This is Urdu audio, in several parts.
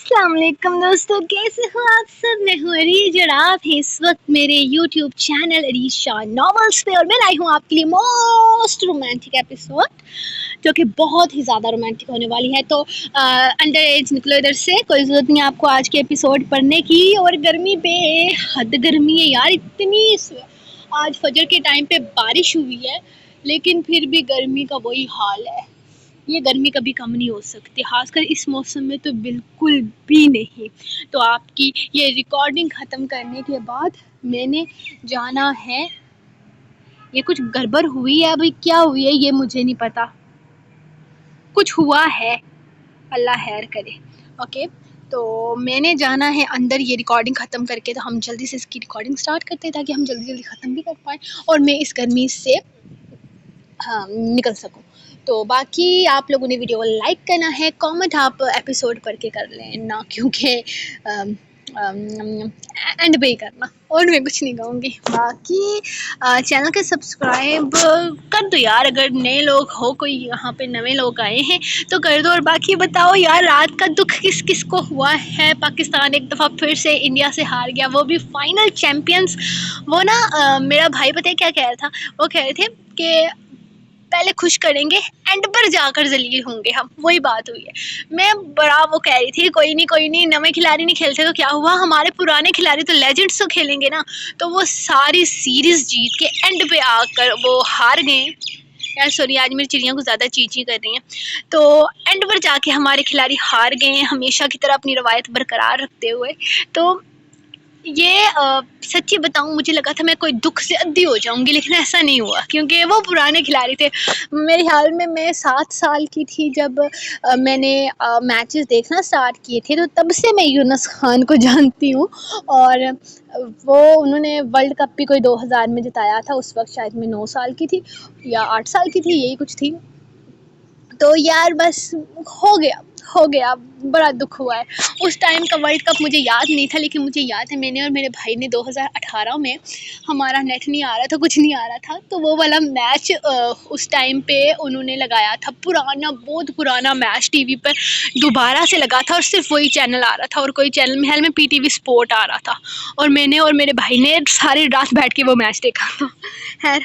السلام علیکم دوستوں، کیسے ہو آپ سب؟ میں ہوں عریج اور آپ ہیں اس وقت میرے یوٹیوب چینل عریج شاہ ناولس پہ، اور میں لائی ہوں آپ کے لیے موسٹ رومانٹک ایپیسوڈ جو کہ بہت ہی زیادہ رومانٹک ہونے والی ہے۔ تو انڈر ایج نکلو ادھر سے، کوئی ضرورت نہیں آپ کو آج کے ایپیسوڈ پڑھنے کی۔ اور گرمی بے حد گرمی ہے یار، اتنی آج فجر کے ٹائم پہ بارش ہوئی ہے لیکن پھر بھی گرمی کا وہی حال ہے۔ یہ گرمی کبھی کم نہیں ہو سکتی، خاص کر اس موسم میں تو بالکل بھی نہیں۔ تو آپ کی یہ ریکارڈنگ ختم کرنے کے بعد میں نے جانا ہے، یہ کچھ گڑبڑ ہوئی ہے، ابھی کیا ہوئی ہے یہ مجھے نہیں پتا، کچھ ہوا ہے، اللہ خیر کرے۔ اوکے، تو میں نے جانا ہے اندر یہ ریکارڈنگ ختم کر کے، تو ہم جلدی سے اس کی ریکارڈنگ سٹارٹ کرتے ہیں تاکہ ہم جلدی جلدی ختم بھی کر پائیں اور میں اس گرمی سے نکل سکوں۔ تو باقی آپ لوگوں نے ویڈیو کو لائک کرنا ہے، کامنٹ آپ ایپیسوڈ پڑھ کے کر لیں نا، کیونکہ اینڈ پہ ہی کرنا، اور میں کچھ نہیں کہوں گی۔ باقی چینل کے سبسکرائب کر دو یار، اگر نئے لوگ ہو، کوئی یہاں پہ نئے لوگ آئے ہیں تو کر دو۔ اور باقی بتاؤ یار، رات کا دکھ کس کس کو ہوا ہے؟ پاکستان ایک دفعہ پھر سے انڈیا سے ہار گیا، وہ بھی فائنل چیمپئنز۔ وہ نا میرا بھائی پتہ ہے کیا کہہ رہا تھا، وہ کہہ رہے تھے کہ پہلے خوش کریں گے، اینڈ پر جا کر ذلیل ہوں گے ہم، وہی بات ہوئی ہے۔ میں بڑا وہ کہہ رہی تھی کوئی نہیں، نئے کھلاڑی نہیں کھیلتے تو کیا ہوا، ہمارے پرانے کھلاڑی تو لیجنڈس تو کھیلیں گے نا۔ تو وہ ساری سیریز جیت کے اینڈ پہ آ کر وہ ہار گئے یار، سوری آج میری چڑیاں کو زیادہ چیچی کر رہی ہیں۔ تو اینڈ پر جا کے ہمارے کھلاڑی ہار گئے ہیں، ہمیشہ کی طرح اپنی روایت برقرار رکھتے ہوئے۔ تو یہ سچی بتاؤں، مجھے لگا تھا میں کوئی دکھ سے ادھی ہو جاؤں گی، لیکن ایسا نہیں ہوا کیونکہ وہ پرانے کھلاڑی تھے۔ میرے خیال میں 7 سال کی تھی جب میں نے میچز دیکھنا سٹارٹ کیے تھے، تو تب سے میں یونس خان کو جانتی ہوں، اور وہ انہوں نے ورلڈ کپ بھی کوئی 2000 میں جتایا تھا، اس وقت شاید میں 9 سال کی تھی یا 8 سال کی تھی، یہی کچھ تھی۔ تو یار بس ہو گیا، بڑا دکھ ہوا ہے۔ اس ٹائم کا ورلڈ کپ مجھے یاد نہیں تھا، لیکن مجھے یاد ہے میں نے اور میرے بھائی نے 2018 میں، ہمارا نیٹ نہیں آ رہا تھا، کچھ نہیں آ رہا تھا، تو وہ والا میچ اس ٹائم پہ انہوں نے لگایا تھا، بہت پرانا میچ ٹی وی پر دوبارہ سے لگا تھا، اور صرف وہی چینل آ رہا تھا، اور کوئی چینل محل میں پی ٹی وی اسپورٹ آ رہا تھا، اور میں نے اور میرے بھائی نے ساری رات بیٹھ کے وہ میچ دیکھا تھا۔ خیر،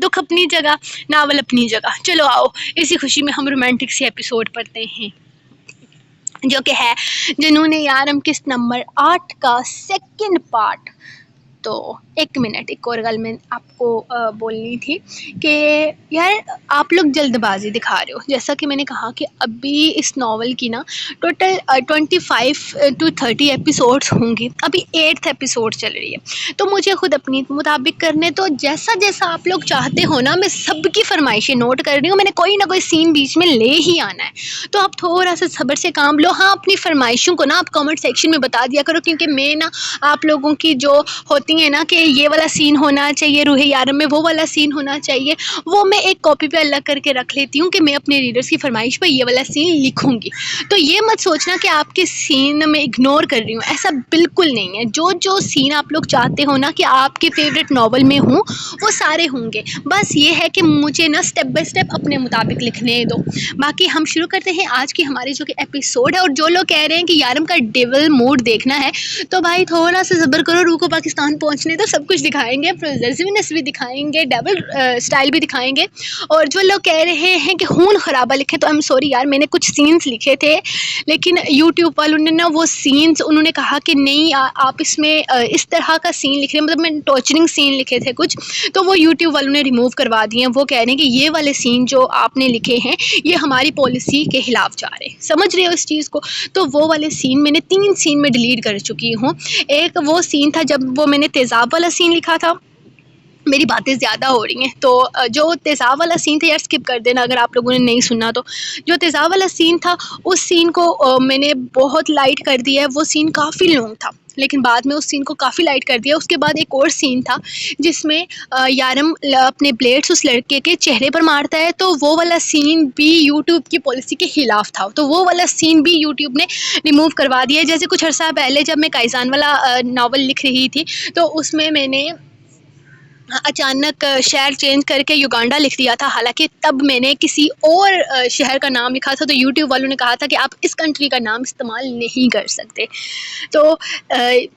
دکھ اپنی جگہ، ناول اپنی جگہ۔ چلو آؤ، اسی خوشی میں ہم رومانٹک سی ایپیسوڈ پڑھتے ہیں، جو کہ ہے جنون یارم قسط نمبر 8 کا سیکنڈ پارٹ۔ تو ایک منٹ، ایک اور گل میں آپ کو بولنی تھی کہ یار آپ لوگ جلد بازی دکھا رہے ہو۔ جیسا کہ میں نے کہا کہ ابھی اس ناول کی نا ٹوٹل 25 to 30 ایپیسوڈس ہوں گی، ابھی 8th ایپیسوڈ چل رہی ہے، تو مجھے خود اپنی مطابق کرنے، تو جیسا آپ لوگ چاہتے ہو نا، میں سب کی فرمائشیں نوٹ کر رہی ہوں، میں نے کوئی نہ کوئی سین بیچ میں لے ہی آنا ہے، تو آپ تھوڑا سا صبر سے کام لو۔ ہاں، اپنی فرمائشوں کو نا آپ کامنٹ سیکشن میں بتا دیا کرو، کیونکہ میں نا آپ لوگوں کی جو ہوتی ہیں نا کہ یہ والا سین ہونا چاہیے روح یارم میں، وہ والا سین ہونا چاہیے، وہ میں ایک کاپی پہ الگ کر کے رکھ لیتی ہوں کہ میں اپنے ریڈرز کی فرمائش پہ یہ والا سین لکھوں گی۔ تو یہ مت سوچنا کہ آپ کے سین میں اگنور کر رہی ہوں، ایسا بالکل نہیں ہے۔ جو سین آپ لوگ چاہتے ہو نا کہ آپ کے فیوریٹ ناول میں ہوں، وہ سارے ہوں گے، بس یہ ہے کہ مجھے نا سٹیپ بائی سٹیپ اپنے مطابق لکھنے دو۔ باقی ہم شروع کرتے ہیں آج کی ہماری جو کہ ایپیسوڈ ہے، اور جو لوگ کہہ رہے ہیں کہ یارم کا ڈیول موڈ دیکھنا ہے، تو بھائی تھوڑا سا صبر کرو، روح کو پاکستان پہنچنے تو سب کچھ دکھائیں گے، پوزیسونیس بھی دکھائیں گے، ڈبل سٹائل بھی دکھائیں گے۔ اور جو لوگ کہہ رہے ہیں کہ خون خرابہ لکھے، تو سوری یار، میں نے کچھ سینس لکھے تھے، لیکن یوٹیوب والوں نے نا وہ سینس انہوں نے کہا کہ نہیں آپ اس میں اس طرح کا سین لکھ رہے ہیں، مطلب میں ٹارچرنگ سین لکھے تھے کچھ، تو وہ یوٹیوب والوں نے ریموو کروا دیے ہیں۔ وہ کہہ رہے ہیں کہ یہ والے سین جو آپ نے لکھے ہیں یہ ہماری پالیسی کے خلاف جا رہے ہیں، سمجھ رہے ہو اس چیز کو؟ تو وہ والے سین میں نے 3 سین میں ڈیلیٹ کر چکی ہوں۔ ایک وہ سین تھا جب وہ میں نے تیزاب والا سین لکھا تھا، میری باتیں زیادہ ہو رہی ہیں، تو جو تیزاب والا سین تھا یار اسکپ کر دینا اگر آپ لوگوں نے نہیں سنا تو۔ جو تیزاب والا سین تھا اس سین کو میں نے بہت لائٹ کر دیا ہے، وہ سین کافی لانگ تھا، لیکن بعد میں اس سین کو کافی لائٹ کر دیا۔ اس کے بعد ایک اور سین تھا جس میں یارم اپنے بلیڈس اس لڑکے کے چہرے پر مارتا ہے، تو وہ والا سین بھی یوٹیوب کی پالیسی کے خلاف تھا، تو وہ والا سین بھی یوٹیوب نے ریموو کروا دیا ہے۔ جیسے کچھ عرصہ پہلے جب میں کائزان والا ناول لکھ رہی تھی، تو اس میں نے اچانک شہر چینج کر کے یوگانڈا لکھ دیا تھا، حالانکہ تب میں نے کسی اور شہر کا نام لکھا تھا، تو یوٹیوب والوں نے کہا تھا کہ آپ اس کنٹری کا نام استعمال نہیں کر سکتے۔ تو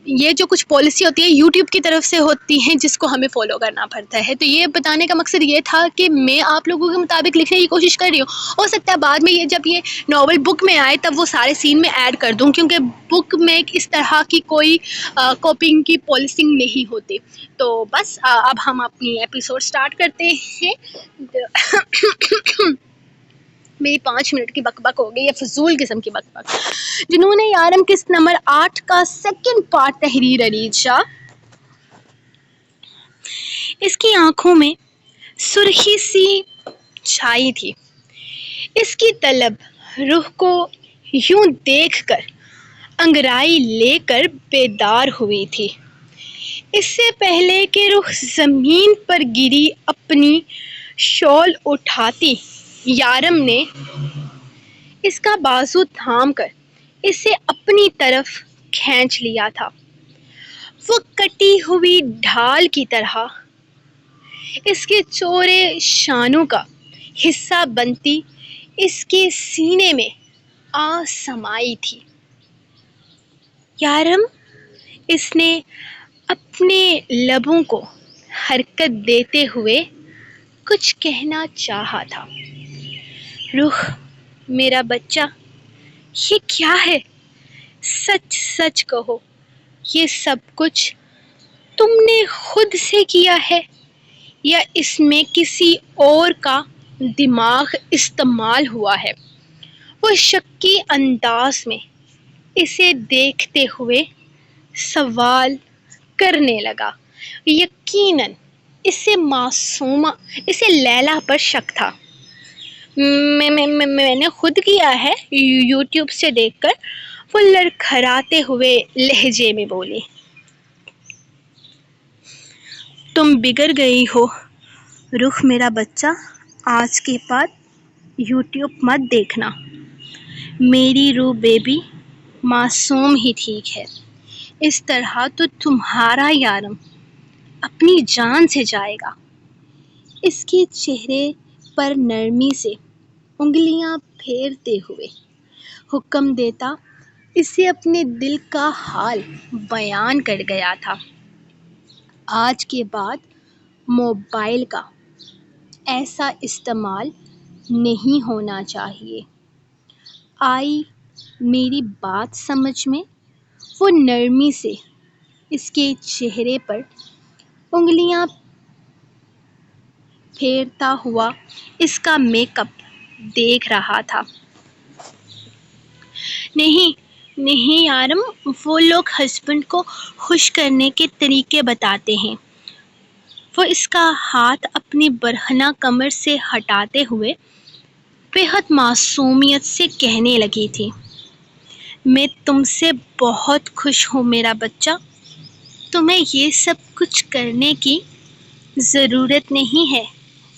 یہ جو کچھ پالیسی ہوتی ہے یوٹیوب کی طرف سے ہوتی ہیں جس کو ہمیں فالو کرنا پڑتا ہے۔ تو یہ بتانے کا مقصد یہ تھا کہ میں آپ لوگوں کے مطابق لکھنے کی کوشش کر رہی ہوں، ہو سکتا ہے بعد میں جب یہ ناول بک میں آئے تب وہ سارے سین میں ایڈ کر دوں، کیونکہ بک میں اس طرح کی کوئی کاپنگ کی پالیسی نہیں ہوتی۔ تو بس اب ہم اپنی ایپیسوڈ سٹارٹ کرتے ہیں۔ میری 5 منٹ کی بک بک ہو گئی ہے، فضول قسم کی بک بک۔ جنون یارم قسط نمبر 8 کا سیکنڈ پارٹ، تحریر علی شاہ۔ اس کی آنکھوں میں سرخی سی چھائی تھی، اس کی طلب روح کو یوں دیکھ کر انگڑائی لے کر بیدار ہوئی تھی۔ اس سے پہلے کہ روح زمین پر گری اپنی شال اٹھاتی، یارم نے اس کا بازو تھام کر اسے اپنی طرف کھینچ لیا تھا۔ وہ کٹی ہوئی ڈھال کی طرح اس کے چوڑے شانوں کا حصہ بنتی اس کے سینے میں آ سمائی تھی۔ یارم، اس نے اپنے لبوں کو حرکت دیتے ہوئے کچھ کہنا چاہا تھا۔ روح میرا بچہ، یہ کیا ہے؟ سچ سچ کہو، یہ سب کچھ تم نے خود سے کیا ہے یا اس میں کسی اور کا دماغ استعمال ہوا ہے؟ وہ شکی انداز میں اسے دیکھتے ہوئے سوال کرنے لگا۔ یقیناً اسے لیلا پر شک تھا۔ میں نے خود کیا ہے، یوٹیوب سے دیکھ کر وہ لڑکھڑاتے ہوئے لہجے میں بولی۔ تم بگڑ گئی ہو روح میرا بچہ، آج کے بعد یوٹیوب مت دیکھنا۔ میری روح بیبی معصوم ہی ٹھیک ہے، اس طرح تو تمہارا یارم اپنی جان سے جائے گا۔ اس کے چہرے پر نرمی سے انگلیاں پھیرتے ہوئے حکم دیتا اسے اپنے دل کا حال بیان کر گیا تھا۔ آج کے بعد موبائل کا ایسا استعمال نہیں ہونا چاہیے۔ آئی میری بات سمجھ میں؟ وہ نرمی سے اس کے چہرے پر انگلیاں پھیرتا ہوا اس کا میک اپ دیکھ رہا تھا۔ نہیں یارم، وہ لوگ ہسبینڈ کو خوش کرنے کے طریقے بتاتے ہیں۔ وہ اس کا ہاتھ اپنی برہنہ کمر سے ہٹاتے ہوئے بے حد معصومیت سے کہنے لگی تھی۔ میں تم سے بہت خوش ہوں میرا بچہ، تمہیں یہ سب کچھ کرنے کی ضرورت نہیں ہے۔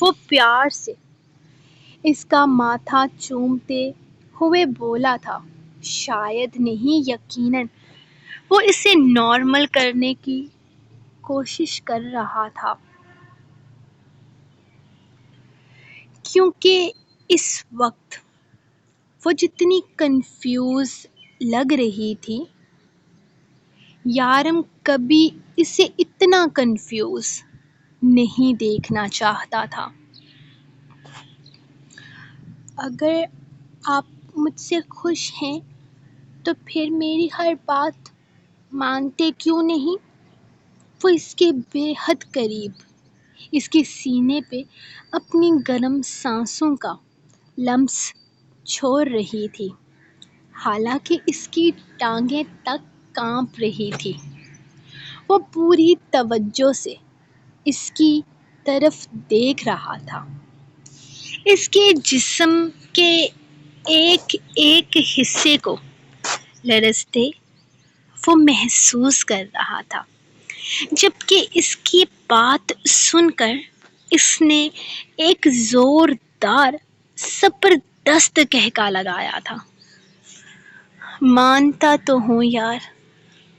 وہ پیار سے اس کا ماتھا چومتے ہوئے بولا تھا۔ شاید نہیں، یقیناً وہ اسے نارمل کرنے کی کوشش کر رہا تھا، کیونکہ اس وقت وہ جتنی کنفیوز لگ رہی تھی، یارم کبھی اسے اتنا کنفیوز نہیں دیکھنا چاہتا تھا۔ اگر آپ مجھ سے خوش ہیں تو پھر میری ہر بات مانتے کیوں نہیں؟ وہ اس کے بے حد قریب اس کے سینے پہ اپنی گرم سانسوں کا لمس چھوڑ رہی تھی، حالانکہ اس کی ٹانگیں تک کانپ رہی تھی۔ وہ پوری توجہ سے اس کی طرف دیکھ رہا تھا، اس کے جسم کے ایک ایک حصے کو لرزتے وہ محسوس کر رہا تھا، جبکہ اس کی بات سن کر اس نے ایک زوردار زبردست قہقہ لگایا تھا۔ مانتا تو ہوں یار،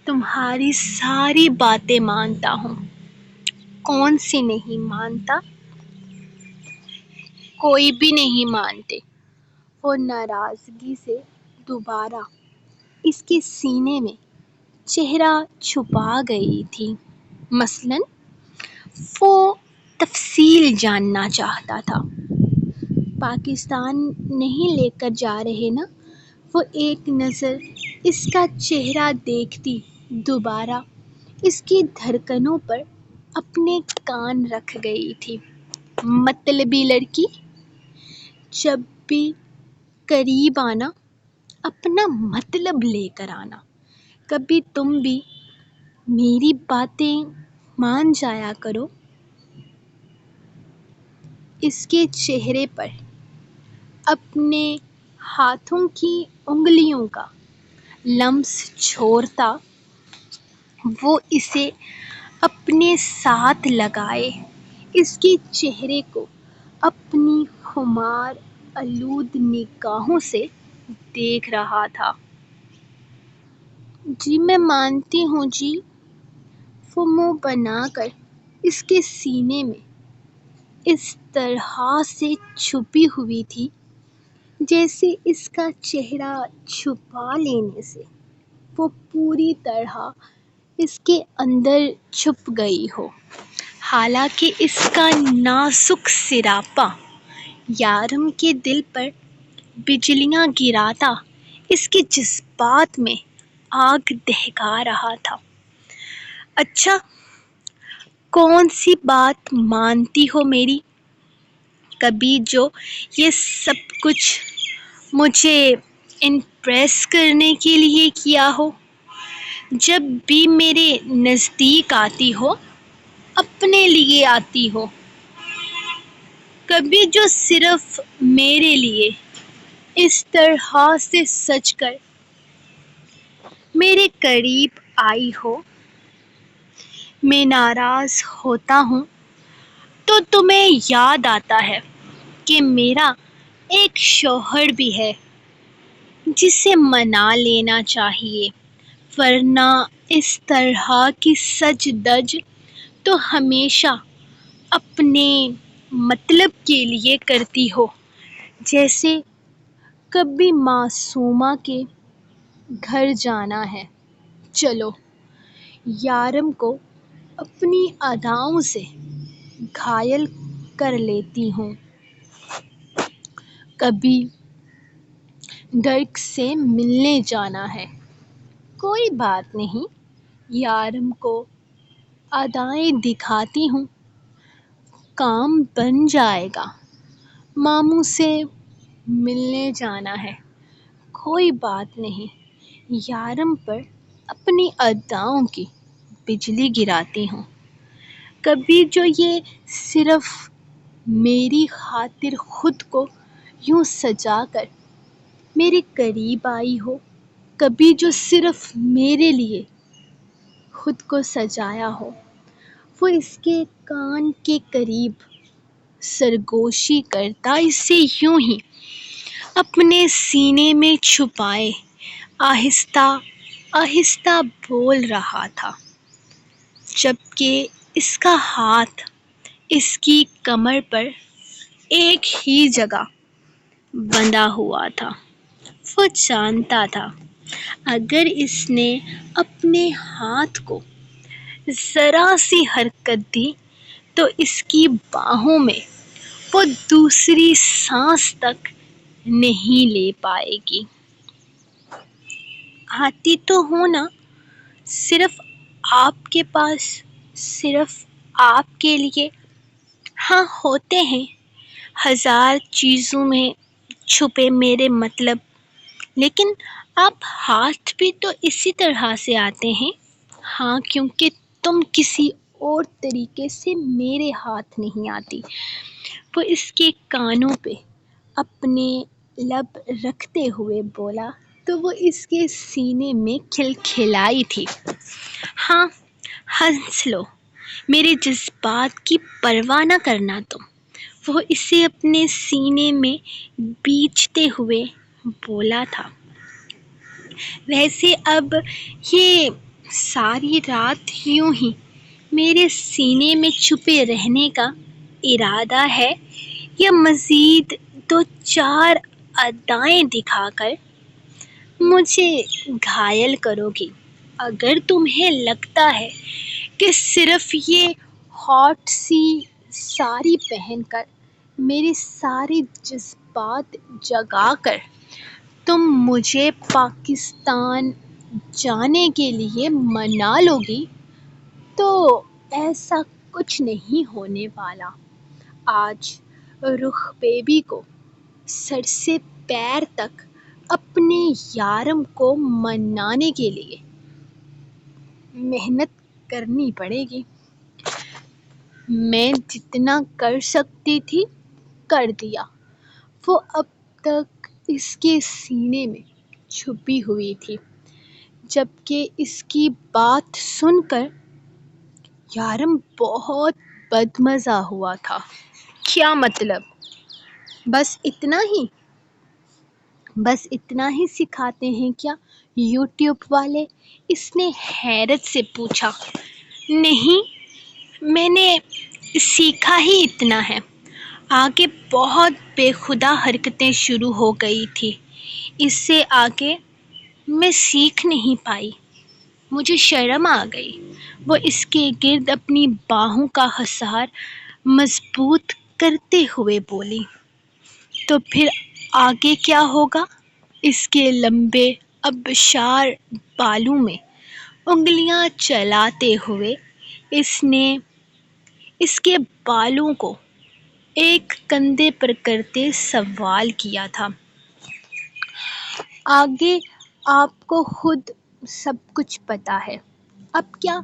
تمہاری ساری باتیں مانتا ہوں، کون سی نہیں مانتا، کوئی بھی نہیں مانتے۔ وہ ناراضگی سے دوبارہ اس کے سینے میں چہرہ چھپا گئی تھی۔ مثلاً وہ تفصیل جاننا چاہتا تھا۔ پاکستان نہیں لے کر جا رہے نا؟ وہ ایک نظر اس کا چہرہ دیکھتی دوبارہ اس کی دھڑکنوں پر اپنے کان رکھ گئی تھی۔ مطلبی لڑکی، جب بھی قریب آنا اپنا مطلب لے کر آنا۔ کبھی تم بھی میری باتیں مان جایا کرو۔ اس کے چہرے پر اپنے ہاتھوں کی انگلیوں کا لمس چھوڑتا وہ اسے اپنے ساتھ لگائے اس کے چہرے کو اپنی خمار آلود نگاہوں سے دیکھ رہا تھا۔ جی میں مانتی ہوں جی۔ وہ منہ بنا کر اس کے سینے میں اس طرح سے چھپی ہوئی تھی جیسے اس کا چہرہ چھپا لینے سے وہ پوری طرح اس کے اندر چھپ گئی ہو۔ حالانکہ اس کا نازک سراپا یارم کے دل پر بجلیاں گراتا اس کے جذبات میں آگ دہکا رہا تھا۔ اچھا، کون سی بات مانتی ہو میری؟ کبھی جو یہ سب کچھ مجھے امپریس کرنے کے لیے کیا ہو؟ جب بھی میرے نزدیک آتی ہو اپنے لیے آتی ہو؟ کبھی جو صرف میرے لیے اس طرح سے سج کر میرے قریب آئی ہو؟ میں ناراض ہوتا ہوں تو تمہیں یاد آتا ہے کہ میرا ایک شوہر بھی ہے جسے منا لینا چاہیے، ورنہ اس طرح کی سج دج تو ہمیشہ اپنے مطلب کے لیے کرتی ہو۔ جیسے کبھی معصومہ کے گھر جانا ہے، چلو یارم کو اپنی اداؤں سے گھائل کر لیتی ہوں۔ کبھی ڈرک سے ملنے جانا ہے، کوئی بات نہیں، یارم کو ادائیں دکھاتی ہوں، کام بن جائے گا۔ ماموں سے ملنے جانا ہے، کوئی بات نہیں، یارم پر اپنی اداؤں کی بجلی گراتی ہوں۔ کبھی جو یہ صرف میری خاطر خود کو یوں سجا کر میرے قریب آئی ہو، کبھی جو صرف میرے لیے خود کو سجایا ہو۔ وہ اس کے کان کے قریب سرگوشی کرتا اسے یوں ہی اپنے سینے میں چھپائے آہستہ آہستہ بول رہا تھا، جبکہ اس کا ہاتھ اس کی کمر پر ایک ہی جگہ بندھا ہوا تھا۔ وہ جانتا تھا اگر اس نے اپنے ہاتھ کو ذرا سی حرکت دی تو اس کی باہوں میں وہ دوسری سانس تک نہیں لے پائے گی۔ آتی تو ہوں نا، صرف آپ کے پاس، صرف آپ کے لیے۔ ہاں ہوتے ہیں ہزار چیزوں میں چھپے میرے مطلب، لیکن آپ ہاتھ بھی تو اسی طرح سے آتے ہیں۔ ہاں کیونکہ تم کسی اور طریقے سے میرے ہاتھ نہیں آتی۔ وہ اس کے کانوں پہ اپنے لب رکھتے ہوئے بولا تو وہ اس کے سینے میں کھلکھلائی تھی۔ ہاں ہنس لو، میرے جذبات کی پرواہ نہ کرنا تم۔ وہ اسے اپنے سینے میں بیچتے ہوئے بولا تھا۔ ویسے اب یہ ساری رات یوں ہی میرے سینے میں چھپے رہنے کا ارادہ ہے یا مزید دو چار ادائیں دکھا کر مجھے گھائل کرو گی؟ اگر تمہیں لگتا ہے کہ صرف یہ ہاٹ سی ساری پہن کر میرے سارے جذبات جگا کر تم مجھے پاکستان جانے کے لیے منا لو گی تو ایسا کچھ نہیں ہونے والا۔ آج رخ بیبی کو سر سے پیر تک اپنے یارم کو منانے کے لیے محنت کرنی پڑے گی۔ میں جتنا کر سکتی تھی کر دیا۔ وہ اب تک اس کے سینے میں چھپی ہوئی تھی، جبکہ اس کی بات سن کر یارم بہت بدمزہ ہوا تھا۔ کیا مطلب؟ بس اتنا ہی سکھاتے ہیں کیا یوٹیوب والے؟ اس نے حیرت سے پوچھا۔ نہیں، میں نے سیکھا ہی اتنا ہے۔ آگے بہت بے خودہ حرکتیں شروع ہو گئی تھی۔ اس سے آگے میں سیکھ نہیں پائی۔ مجھے شرم آ گئی۔ وہ اس کے گرد اپنی باہوں کا حصار مضبوط کرتے ہوئے بولی۔ تو پھر آگے کیا ہوگا؟ اس کے لمبے آبشار بالوں میں انگلیاں چلاتے ہوئے اس نے اس کے بالوں کو ایک کندھے پر کرتے سوال کیا تھا۔ آگے آپ کو خود سب کچھ پتا ہے۔ اب کیا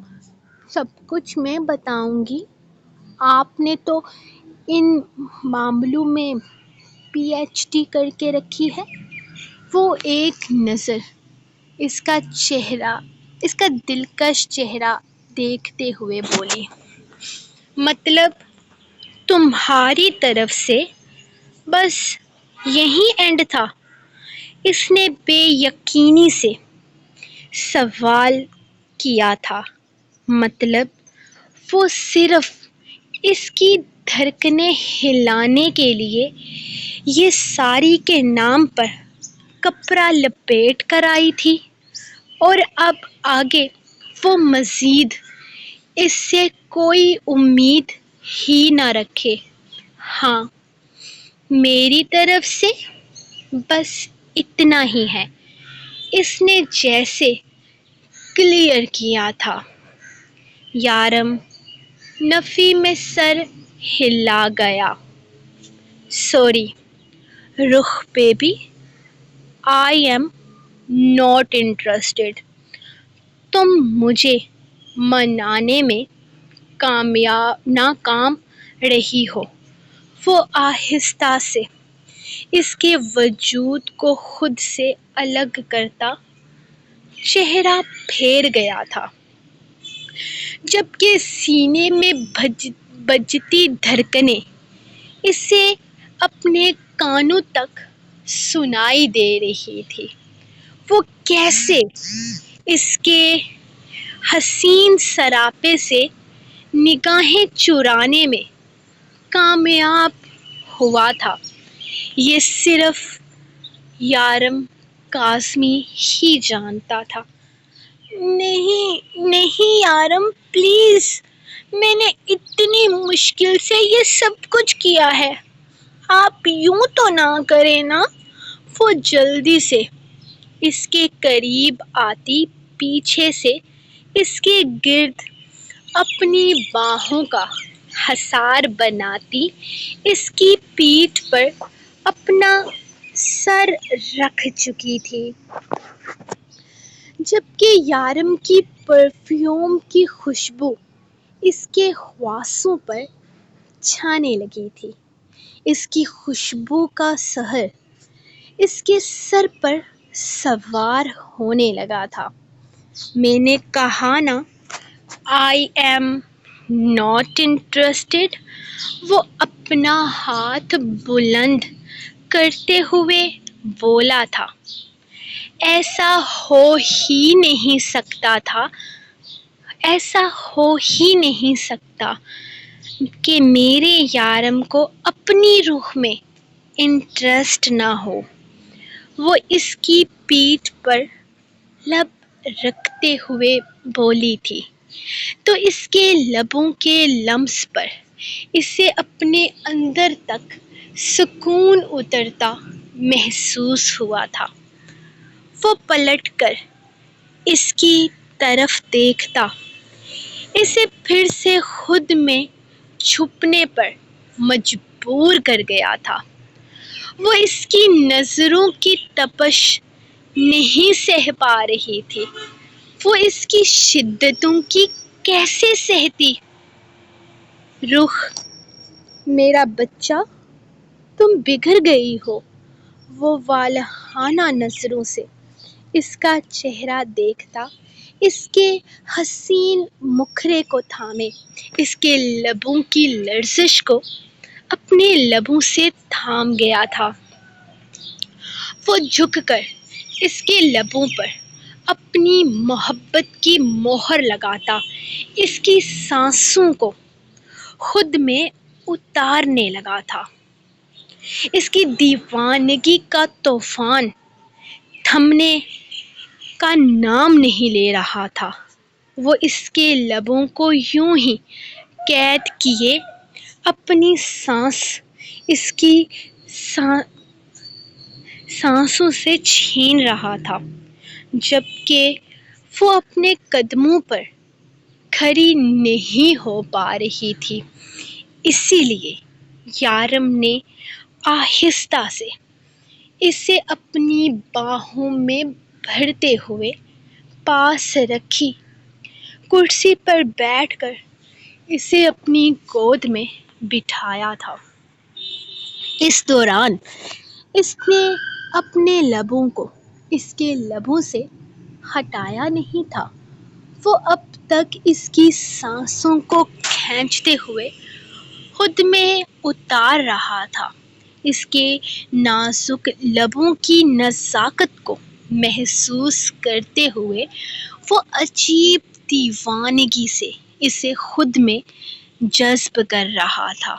سب کچھ میں بتاؤں گی؟ آپ نے تو ان معاملوں میں پی ایچ ڈی کر کے رکھی ہے۔ وہ ایک نظر اس کا دلکش چہرہ دیکھتے ہوئے بولی۔ مطلب تمہاری طرف سے بس یہی اینڈ تھا؟ اس نے بے یقینی سے سوال کیا تھا۔ مطلب وہ صرف اس کی دھڑکنیں ہلانے کے لیے یہ ساری کے نام پر کپڑا لپیٹ کر آئی تھی، اور اب آگے وہ مزید اس سے کوئی امید ہی نہ رکھے؟ ہاں، میری طرف سے بس اتنا ہی ہے، اس نے جیسے کلیئر کیا تھا۔ یارم نفی میں سر ہلا گیا۔ Sorry Rukh baby, I am not interested. تم مجھے منانے میں ناکام رہی ہو۔ وہ آہستہ سے اس کے وجود کو خود سے الگ کرتا چہرہ پھیر گیا تھا، جبکہ سینے میں بجتی دھڑکنیں اسے اپنے کانوں تک سنائی دے رہی تھی۔ وہ کیسے اس کے حسین سراپے سے نگاہیں چرانے میں کامیاب ہوا تھا، یہ صرف یارم کاظمی ہی جانتا تھا۔ نہیں یارم پلیز، میں نے اتنی مشکل سے یہ سب کچھ کیا ہے، آپ یوں تو نہ کریں نا۔ وہ جلدی سے اس کے قریب آتی، پیچھے سے اس کے گرد اپنی باہوں کا حصار بناتی اس کی پیٹھ پر اپنا سر رکھ چکی تھی، جبکہ یارم کی پرفیوم کی خوشبو اس کے حواسوں پر چھانے لگی تھی۔ اس کی خوشبو کا سحر اس کے سر پر سوار ہونے لگا تھا۔ میں نے کہا نا، آئی ایم ناٹ انٹرسٹڈ۔ وہ اپنا ہاتھ بلند کرتے ہوئے بولا تھا۔ ایسا ہو ہی نہیں سکتا تھا، ایسا ہو ہی نہیں سکتا کہ میرے یارم کو اپنی روح میں انٹرسٹ نہ ہو۔ وہ اس کی پیٹھ پر لب رکھتے ہوئے بولی تھی تو اس کے لبوں کے لمس پر اسے اپنے اندر تک سکون اترتا محسوس ہوا تھا۔ وہ پلٹ کر اس کی طرف دیکھتا، اسے پھر سے خود میں چھپنے پر مجبور کر گیا تھا۔ وہ اس کی نظروں کی تپش نہیں سہ پا رہی تھی۔ وہ اس کی شدتوں کی کیسے سہتی؟ رخ میرا بچہ، تم بگڑ گئی ہو۔ وہ والہانہ نظروں سے اس کا چہرہ دیکھتا، اس کے حسین مکھرے کو تھامے، اس کے لبوں کی لرزش کو اپنے لبوں سے تھام گیا تھا۔ وہ جھک کر اس کے لبوں پر اپنی محبت کی مہر لگاتا، اس کی سانسوں کو خود میں اتارنے لگا تھا۔ اس کی دیوانگی کا طوفان تھمنے کا نام نہیں لے رہا تھا۔ وہ اس کے لبوں کو یوں ہی قید کیے اپنی سانس اس کی سانسوں سے چھین رہا تھا، جبکہ وہ اپنے قدموں پر کھڑی نہیں ہو پا رہی تھی۔ اسی لیے یارم نے آہستہ سے اسے اپنی باہوں میں بھرتے ہوئے پاس رکھی کرسی پر بیٹھ کر اسے اپنی گود میں بٹھایا تھا۔ اس دوران اس نے اپنے لبوں کو اس کے لبوں سے ہٹایا نہیں تھا۔ وہ اب تک اس کی سانسوں کو کھینچتے ہوئے خود میں اتار رہا تھا، اس کے نازک لبوں کی نزاکت کو محسوس کرتے ہوئے وہ عجیب دیوانگی سے اسے خود میں جذب کر رہا تھا،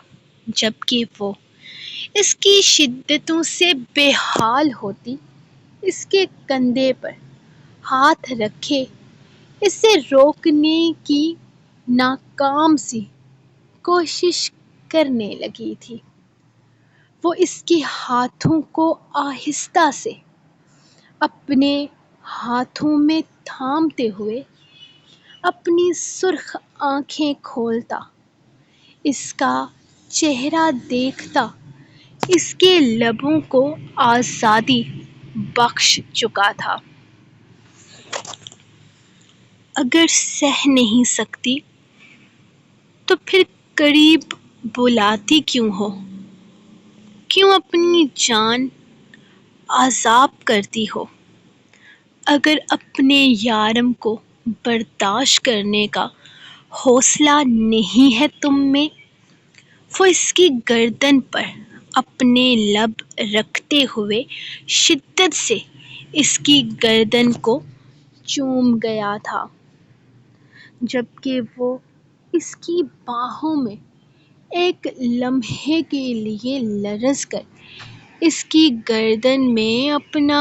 جبکہ وہ اس کی شدتوں سے بے حال ہوتی اس کے کندھے پر ہاتھ رکھے اسے روکنے کی ناکام سی کوشش کرنے لگی تھی۔ وہ اس کے ہاتھوں کو آہستہ سے اپنے ہاتھوں میں تھامتے ہوئے اپنی سرخ آنکھیں کھولتا، اس کا چہرہ دیکھتا، اس کے لبوں کو آزادی بخش چکا تھا۔ اگر سہ نہیں سکتی تو پھر قریب بلاتی کیوں ہو؟ کیوں اپنی جان عذاب کرتی ہو؟ اگر اپنے یارم کو برداشت کرنے کا حوصلہ نہیں ہے تم میں، وہ اس کی گردن پر اپنے لب رکھتے ہوئے شدت سے اس کی گردن کو چوم گیا تھا، جبکہ وہ اس کی باہوں میں ایک لمحے کے لیے لرز کر اس کی گردن میں اپنا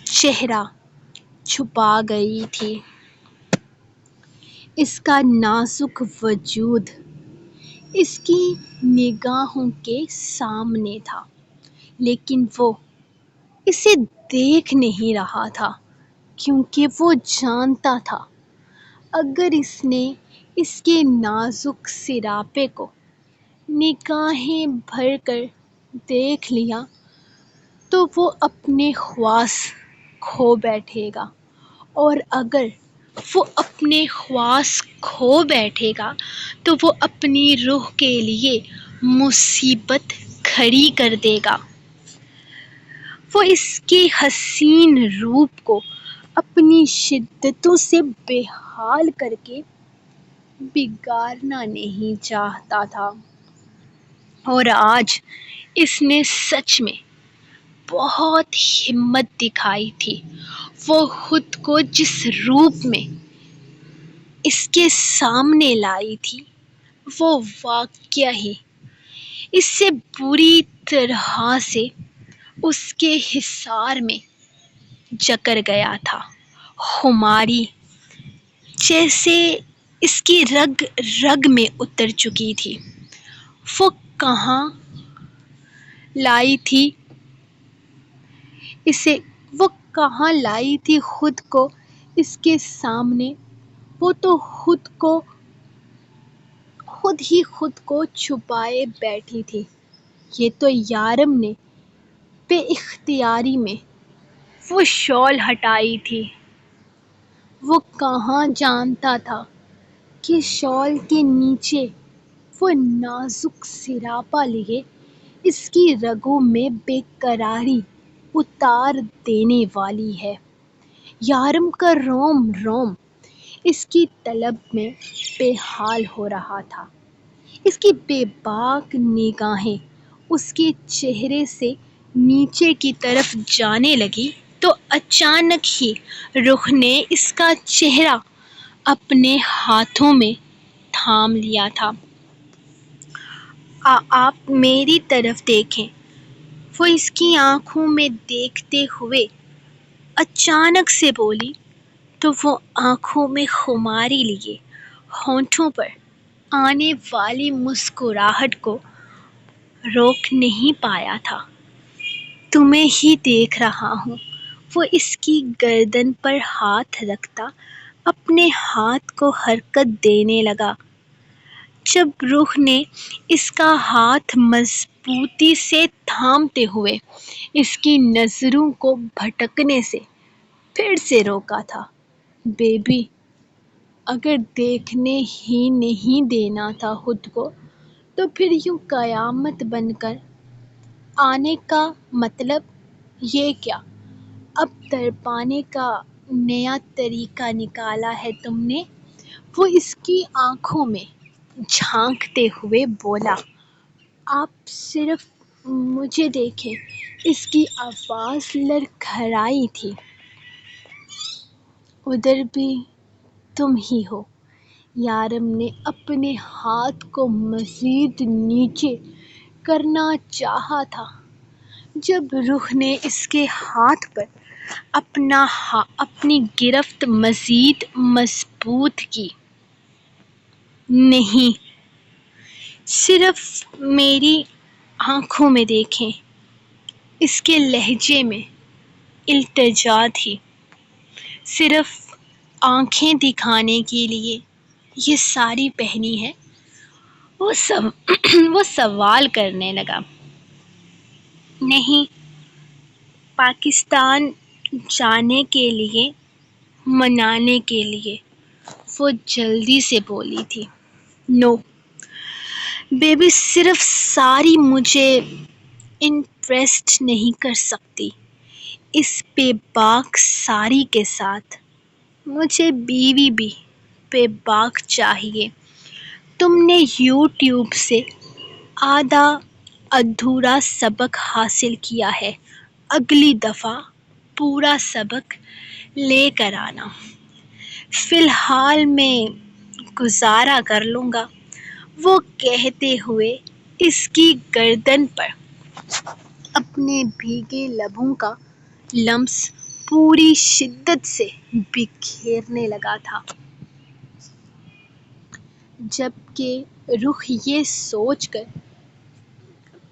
چہرہ چھپا گئی تھی۔ اس کا نازک وجود اس کی نگاہوں کے سامنے تھا، لیکن وہ اسے دیکھ نہیں رہا تھا، کیونکہ وہ جانتا تھا اگر اس نے اس کے نازک سراپے کو نگاہیں بھر کر دیکھ لیا تو وہ اپنے حواس کھو بیٹھے گا، اور اگر وہ اپنے حواس کھو بیٹھے گا تو وہ اپنی روح کے لیے مصیبت کھڑی کر دے گا۔ وہ اس کے حسین روپ کو اپنی شدتوں سے بے حال کر کے بگاڑنا نہیں چاہتا تھا، اور آج اس نے سچ میں بہت ہمت دکھائی تھی۔ وہ خود کو جس روپ میں اس کے سامنے لائی تھی وہ واقعہ ہی اس سے بری طرح سے اس کے حصار میں جکر گیا تھا. خماری جیسے اس کی رگ رگ میں اتر چکی تھی. وہ کہاں لائی تھی اسے وہ کہاں لائی تھی خود کو اس کے سامنے. وہ تو خود ہی خود کو چھپائے بیٹھی تھی. یہ تو یارم نے بے اختیاری میں وہ شال ہٹائی تھی. وہ کہاں جانتا تھا کہ شال کے نیچے وہ نازک سراپا لیے اس کی رگوں میں بے قراری اتار دینے والی ہے. یارم کا روم روم اس کی طلب میں بے حال ہو رہا تھا. اس کی بے باک نگاہیں اس کے چہرے سے نیچے کی طرف جانے لگی تو اچانک ہی رخ نے اس کا چہرہ اپنے ہاتھوں میں تھام لیا تھا. آپ میری طرف دیکھیں. وہ اس کی آنکھوں میں دیکھتے ہوئے اچانک سے بولی تو وہ آنکھوں میں خماری لیے ہونٹوں پر آنے والی مسکراہٹ کو روک نہیں پایا تھا. تمہیں ہی دیکھ رہا ہوں. وہ اس کی گردن پر ہاتھ رکھتا اپنے ہاتھ کو حرکت دینے لگا. جب رخ نے اس کا ہاتھ مضبوطی سے تھامتے ہوئے اس کی نظروں کو بھٹکنے سے پھر سے روکا تھا. بیبی اگر دیکھنے ہی نہیں دینا تھا خود کو تو پھر یوں قیامت بن کر آنے کا مطلب یہ کیا؟ اب تڑپانے کا نیا طریقہ نکالا ہے تم نے. وہ اس کی آنکھوں میں جھانکتے ہوئے بولا. آپ صرف مجھے دیکھیں. اس کی آواز لڑکھڑائی تھی. ادھر بھی تم ہی ہو. یارم نے اپنے ہاتھ کو مزید نیچے کرنا چاہا تھا جب رخ نے اس کے ہاتھ پر اپنی گرفت مزید مضبوط کی. نہیں، صرف میری آنکھوں میں دیکھیں. اس کے لہجے میں التجا تھی. صرف آنکھیں دکھانے کے لیے یہ ساری پہنی ہے؟ وہ سوال کرنے لگا. نہیں، پاکستان جانے کے لیے منانے کے لیے. وہ جلدی سے بولی تھی. نو بیبی، صرف ساری مجھے امپریس نہیں کر سکتی. اس بے باک ساری کے ساتھ مجھے بیوی بھی بے باک چاہیے. تم نے یوٹیوب سے آدھا ادھورا سبق حاصل کیا ہے. اگلی دفعہ پورا سبق لے کر آنا. فی الحال میں گزارا کر لوں گا. وہ کہتے ہوئے اس کی گردن پر اپنے بھیگے لبوں کا لمس پوری شدت سے بکھیرنے لگا تھا. جبکہ رخ یہ سوچ کر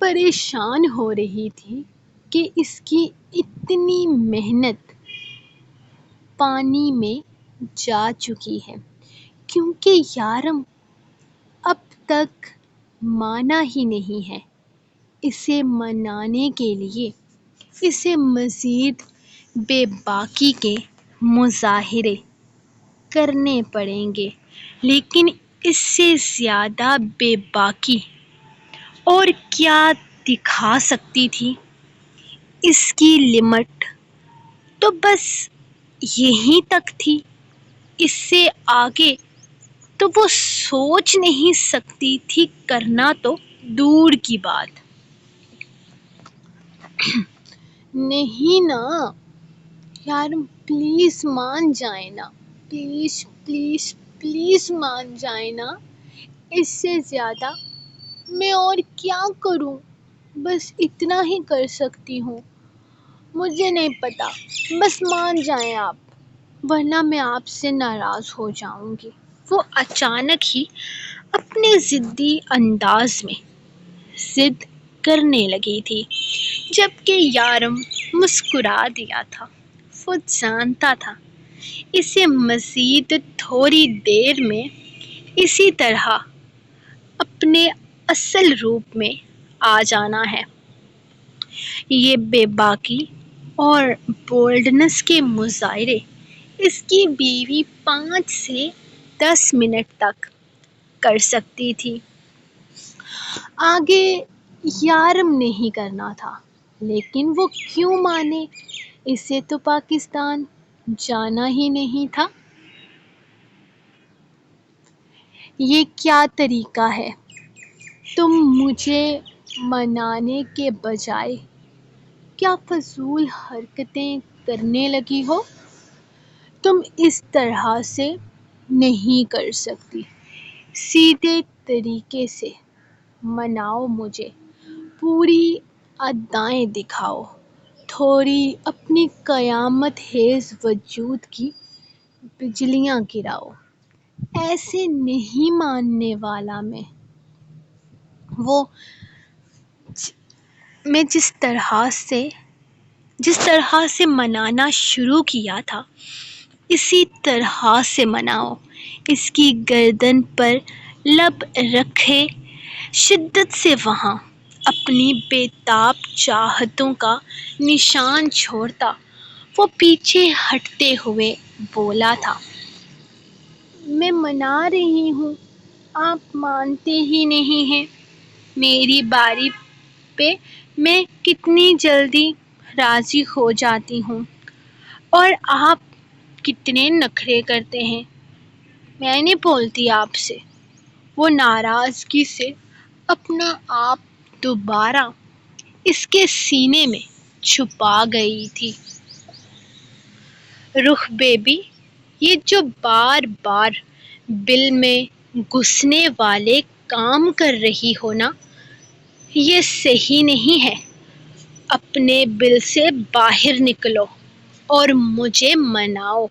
پریشان ہو رہی تھی کہ اس کی اتنی محنت پانی میں جا چکی ہے کیونکہ یارم اب تک مانا ہی نہیں ہے. اسے منانے کے لیے اسے مزید بے باکی کے مظاہرے کرنے پڑیں گے. لیکن اس سے زیادہ بے باکی اور کیا دکھا سکتی تھی؟ اس کی لمٹ تو بس یہیں تک تھی. اس سے آگے تو وہ سوچ نہیں سکتی تھی. کرنا تو دور کی بات. نہیں نا یارم، پلیز مان جائیں نا. پلیز پلیز پلیز مان جائیں نا، اس سے زیادہ میں اور کیا کروں؟ بس اتنا ہی کر سکتی ہوں، مجھے نہیں پتا، بس مان جائیں آپ، ورنہ میں آپ سے ناراض ہو جاؤں گی۔ وہ اچانک ہی اپنے ضدی انداز میں ضد کرنے لگی تھی، جبکہ یارم مسکرا دیا تھا۔ وہ جانتا تھا اسے مزید تھوڑی دیر میں اسی طرح اپنے اصل روپ میں آ جانا ہے۔ یہ بے باکی اور بولڈنس کے مظاہرے اس کی بیوی 5 سے 10 منٹ تک کر سکتی تھی، آگے یارم نہیں کرنا تھا۔ لیکن وہ کیوں مانے؟ اسے تو پاکستان جانا ہی نہیں تھا۔ یہ کیا طریقہ ہے؟ تم مجھے منانے کے بجائے کیا فضول حرکتیں کرنے لگی ہو؟ تم اس طرح سے نہیں کر سکتی، سیدھے طریقے سے مناؤ مجھے، پوری ادائیں دکھاؤ، تھوڑی اپنی قیامت خیز وجود کی بجلیاں گراؤ۔ ایسے نہیں ماننے والا میں جس طرح سے منانا شروع کیا تھا اسی طرح سے مناؤ۔ اس کی گردن پر لب رکھے شدت سے وہاں اپنی بے تاب چاہتوں کا نشان چھوڑتا وہ پیچھے ہٹتے ہوئے بولا تھا، میں منا رہی ہوں، آپ مانتے ہی نہیں ہیں۔ میری باری پہ میں کتنی جلدی راضی ہو جاتی ہوں اور آپ کتنے نخرے کرتے ہیں۔ میں نہیں بولتی آپ سے۔ وہ ناراضگی سے اپنا آپ دوبارہ اس کے سینے میں چھپا گئی تھی۔ رخ بیبی، یہ جو بار بار بل میں گھسنے والے کام کر رہی ہو نا، یہ صحیح نہیں ہے۔ اپنے بل سے باہر نکلو اور مجھے مناؤ،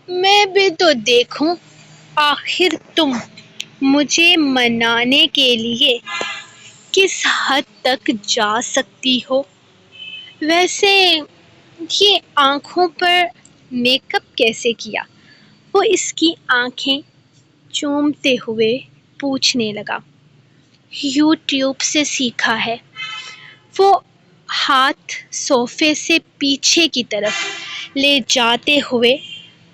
میں بھی تو دیکھوں آخر تم مجھے منانے کے لیے کس حد تک جا سکتی ہو۔ ویسے یہ آنکھوں پر میک اپ کیسے کیا؟ وہ اس کی آنکھیں چومتے ہوئے پوچھنے لگا۔ یوٹیوب سے سیکھا ہے۔ وہ ہاتھ صوفے سے پیچھے کی طرف لے جاتے ہوئے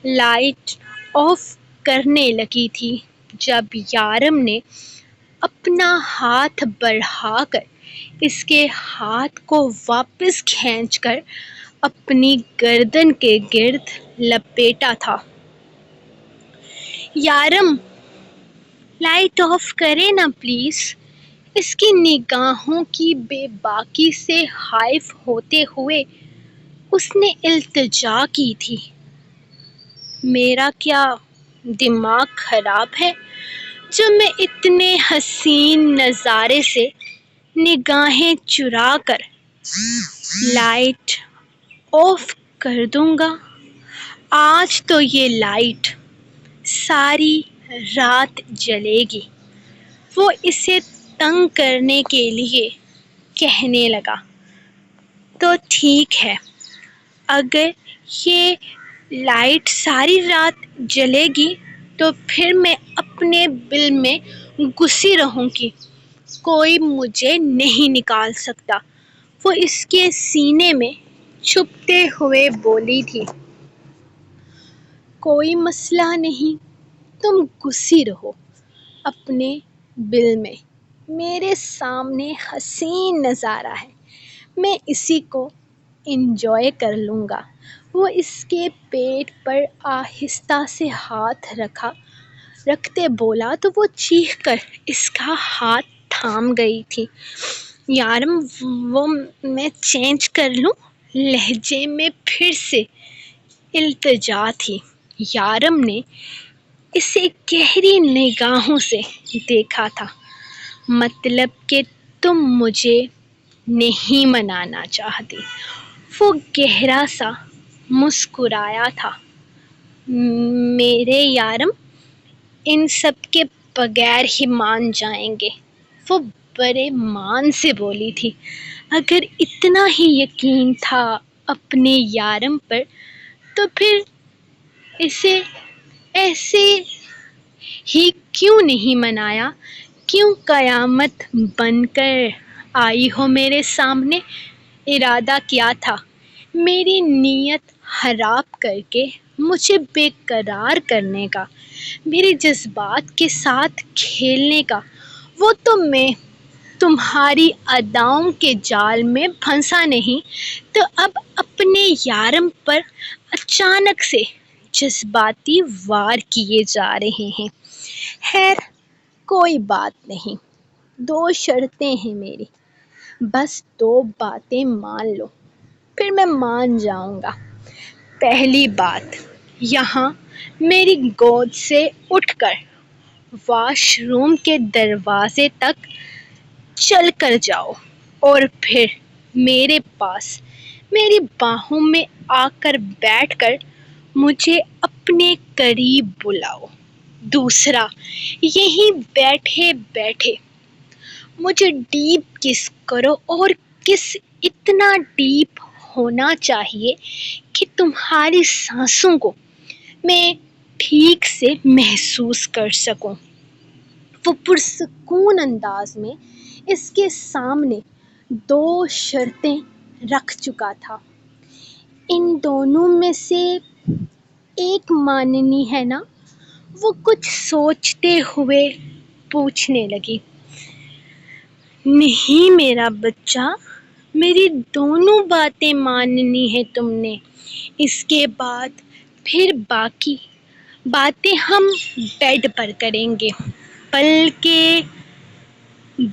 لائٹ آف کرنے لگی تھی جب یارم نے اپنا ہاتھ بڑھا کر اس کے ہاتھ کو واپس کھینچ کر اپنی گردن کے گرد لپیٹا تھا۔ یارم، لائٹ آف کریں نا پلیز۔ اس کی نگاہوں کی بے باکی سے خائف ہوتے ہوئے اس نے التجا کی تھی۔ میرا کیا دماغ خراب ہے جو میں اتنے حسین نظارے سے نگاہیں چرا کر لائٹ آف کر دوں گا؟ آج تو یہ لائٹ ساری رات جلے گی۔ وہ اسے تنگ کرنے کے لیے کہنے لگا، تو ٹھیک ہے، اگر یہ لائٹ ساری رات جلے گی تو پھر میں اپنے بل میں گھسی رہوں گی، کوئی مجھے نہیں نکال سکتا۔ وہ اس کے سینے میں چھپتے ہوئے بولی تھی۔ کوئی مسئلہ نہیں، تم گھسی رہو اپنے بل میں، میرے سامنے حسین نظارہ ہے، میں اسی کو انجوائے کر لوں گا۔ وہ اس کے پیٹ پر آہستہ سے ہاتھ رکھتے بولا تو وہ چیخ کر اس کا ہاتھ تھام گئی تھی۔ یارم، وہ میں چینج کر لوں؟ لہجے میں پھر سے التجا تھی۔ یارم نے اسے گہری نگاہوں سے دیکھا تھا، مطلب کہ تم مجھے نہیں منانا چاہتی۔ وہ گہرا سا مسکرایا تھا۔ میرے یارم ان سب کے بغیر ہی مان جائیں گے، وہ بڑے مان سے بولی تھی۔ اگر اتنا ہی یقین تھا اپنے یارم پر تو پھر اسے ایسے ہی کیوں نہیں منایا؟ کیوں قیامت بن کر آئی ہو میرے سامنے؟ ارادہ کیا تھا میری نیت خراب کر کے مجھے بے قرار کرنے کا، میرے جذبات کے ساتھ کھیلنے کا؟ وہ تو میں تمہاری اداؤں کے جال میں پھنسا نہیں تو اب اپنے یارم پر اچانک سے جذباتی وار کیے جا رہے ہیں۔ خیر کوئی بات نہیں، 2 شرطیں ہیں میری، بس 2 باتیں مان لو پھر میں مان جاؤں گا۔ پہلی بات، یہاں میری گود سے اٹھ کر واش روم کے دروازے تک چل کر جاؤ اور پھر میرے پاس میری باہوں میں آ کر بیٹھ کر مجھے اپنے قریب بلاؤ۔ دوسرا، یہیں بیٹھے بیٹھے مجھے ڈیپ کس کرو، اور کس اتنا ڈیپ ہونا چاہیے کہ تمہاری سانسوں کو میں ٹھیک سے محسوس کر سکوں۔ وہ پرسکون انداز میں اس کے سامنے 2 شرطیں رکھ چکا تھا۔ ان دونوں میں سے ایک ماننی ہے نا؟ وہ کچھ سوچتے ہوئے پوچھنے لگی۔ نہیں میرا بچہ، میری دونوں باتیں ماننی ہے تم نے۔ اس کے بعد پھر باقی باتیں ہم بیڈ پر کریں گے، بلکہ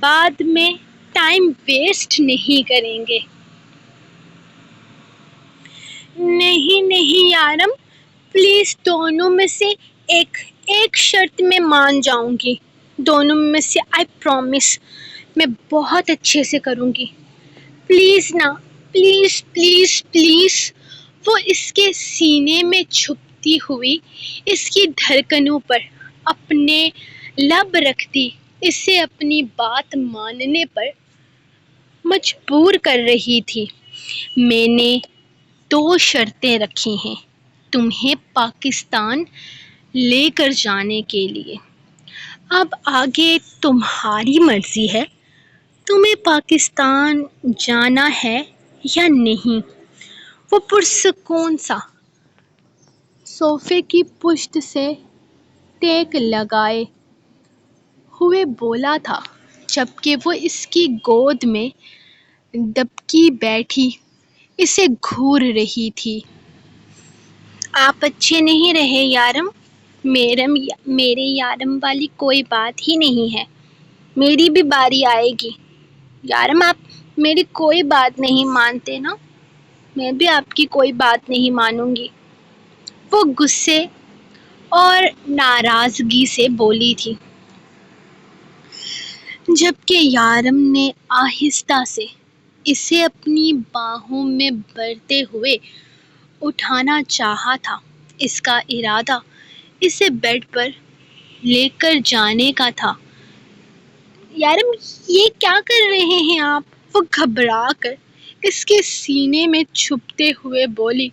بعد میں ٹائم ویسٹ نہیں کریں گے۔ نہیں یارم، پلیز دونوں میں سے ایک شرط میں مان جاؤں گی، دونوں میں سے آئی پرومس میں بہت اچھے سے کروں گی۔ پلیز نا، پلیز پلیز پلیز۔ وہ اس کے سینے میں چھپتی ہوئی اس کی دھڑکنوں پر اپنے لب رکھتی اسے اپنی بات ماننے پر مجبور کر رہی تھی۔ میں نے 2 شرطیں رکھی ہیں تمہیں پاکستان لے کر جانے کے لیے، اب آگے تمہاری مرضی ہے، تمہیں پاکستان جانا ہے یا نہیں۔ وہ پرسکون سا صوفے کی پشت سے ٹیک لگائے ہوئے بولا تھا، جبکہ وہ اس کی گود میں دبکی بیٹھی اسے گھور رہی تھی۔ آپ اچھے نہیں رہے یارم، میرے یارم والی کوئی بات ہی نہیں ہے، میری بھی باری آئے گی۔ یارم آپ میری کوئی بات نہیں مانتے نا، میں بھی آپ کی کوئی بات نہیں مانوں گی۔ وہ غصے اور ناراضگی سے بولی تھی، جبکہ یارم نے آہستہ سے اسے اپنی باہوں میں بھرتے ہوئے اٹھانا چاہا تھا۔ اس کا ارادہ اسے بیڈ پر لے کر جانے کا تھا۔ یارم یہ کیا کر رہے ہیں آپ؟ وہ گھبرا کر اس کے سینے میں چھپتے ہوئے بولی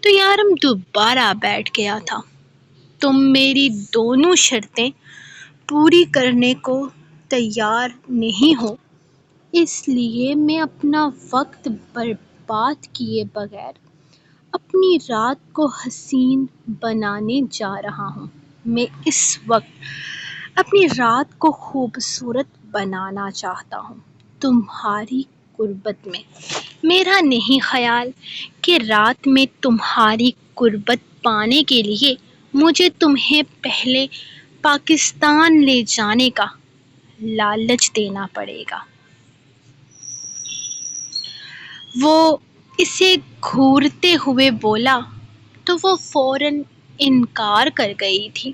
تو یارم دوبارہ بیٹھ گیا تھا۔ تم میری دونوں شرطیں پوری کرنے کو تیار نہیں ہو، اس لیے میں اپنا وقت برباد کیے بغیر اپنی رات کو حسین بنانے جا رہا ہوں۔ میں اس وقت اپنی رات کو خوبصورت بنانا چاہتا ہوں تمہاری قربت میں۔ میرا نہیں خیال کہ رات میں تمہاری قربت پانے کے لیے مجھے تمہیں پہلے پاکستان لے جانے کا لالچ دینا پڑے گا۔ وہ اسے گھورتے ہوئے بولا تو وہ فوراً انکار کر گئی تھی۔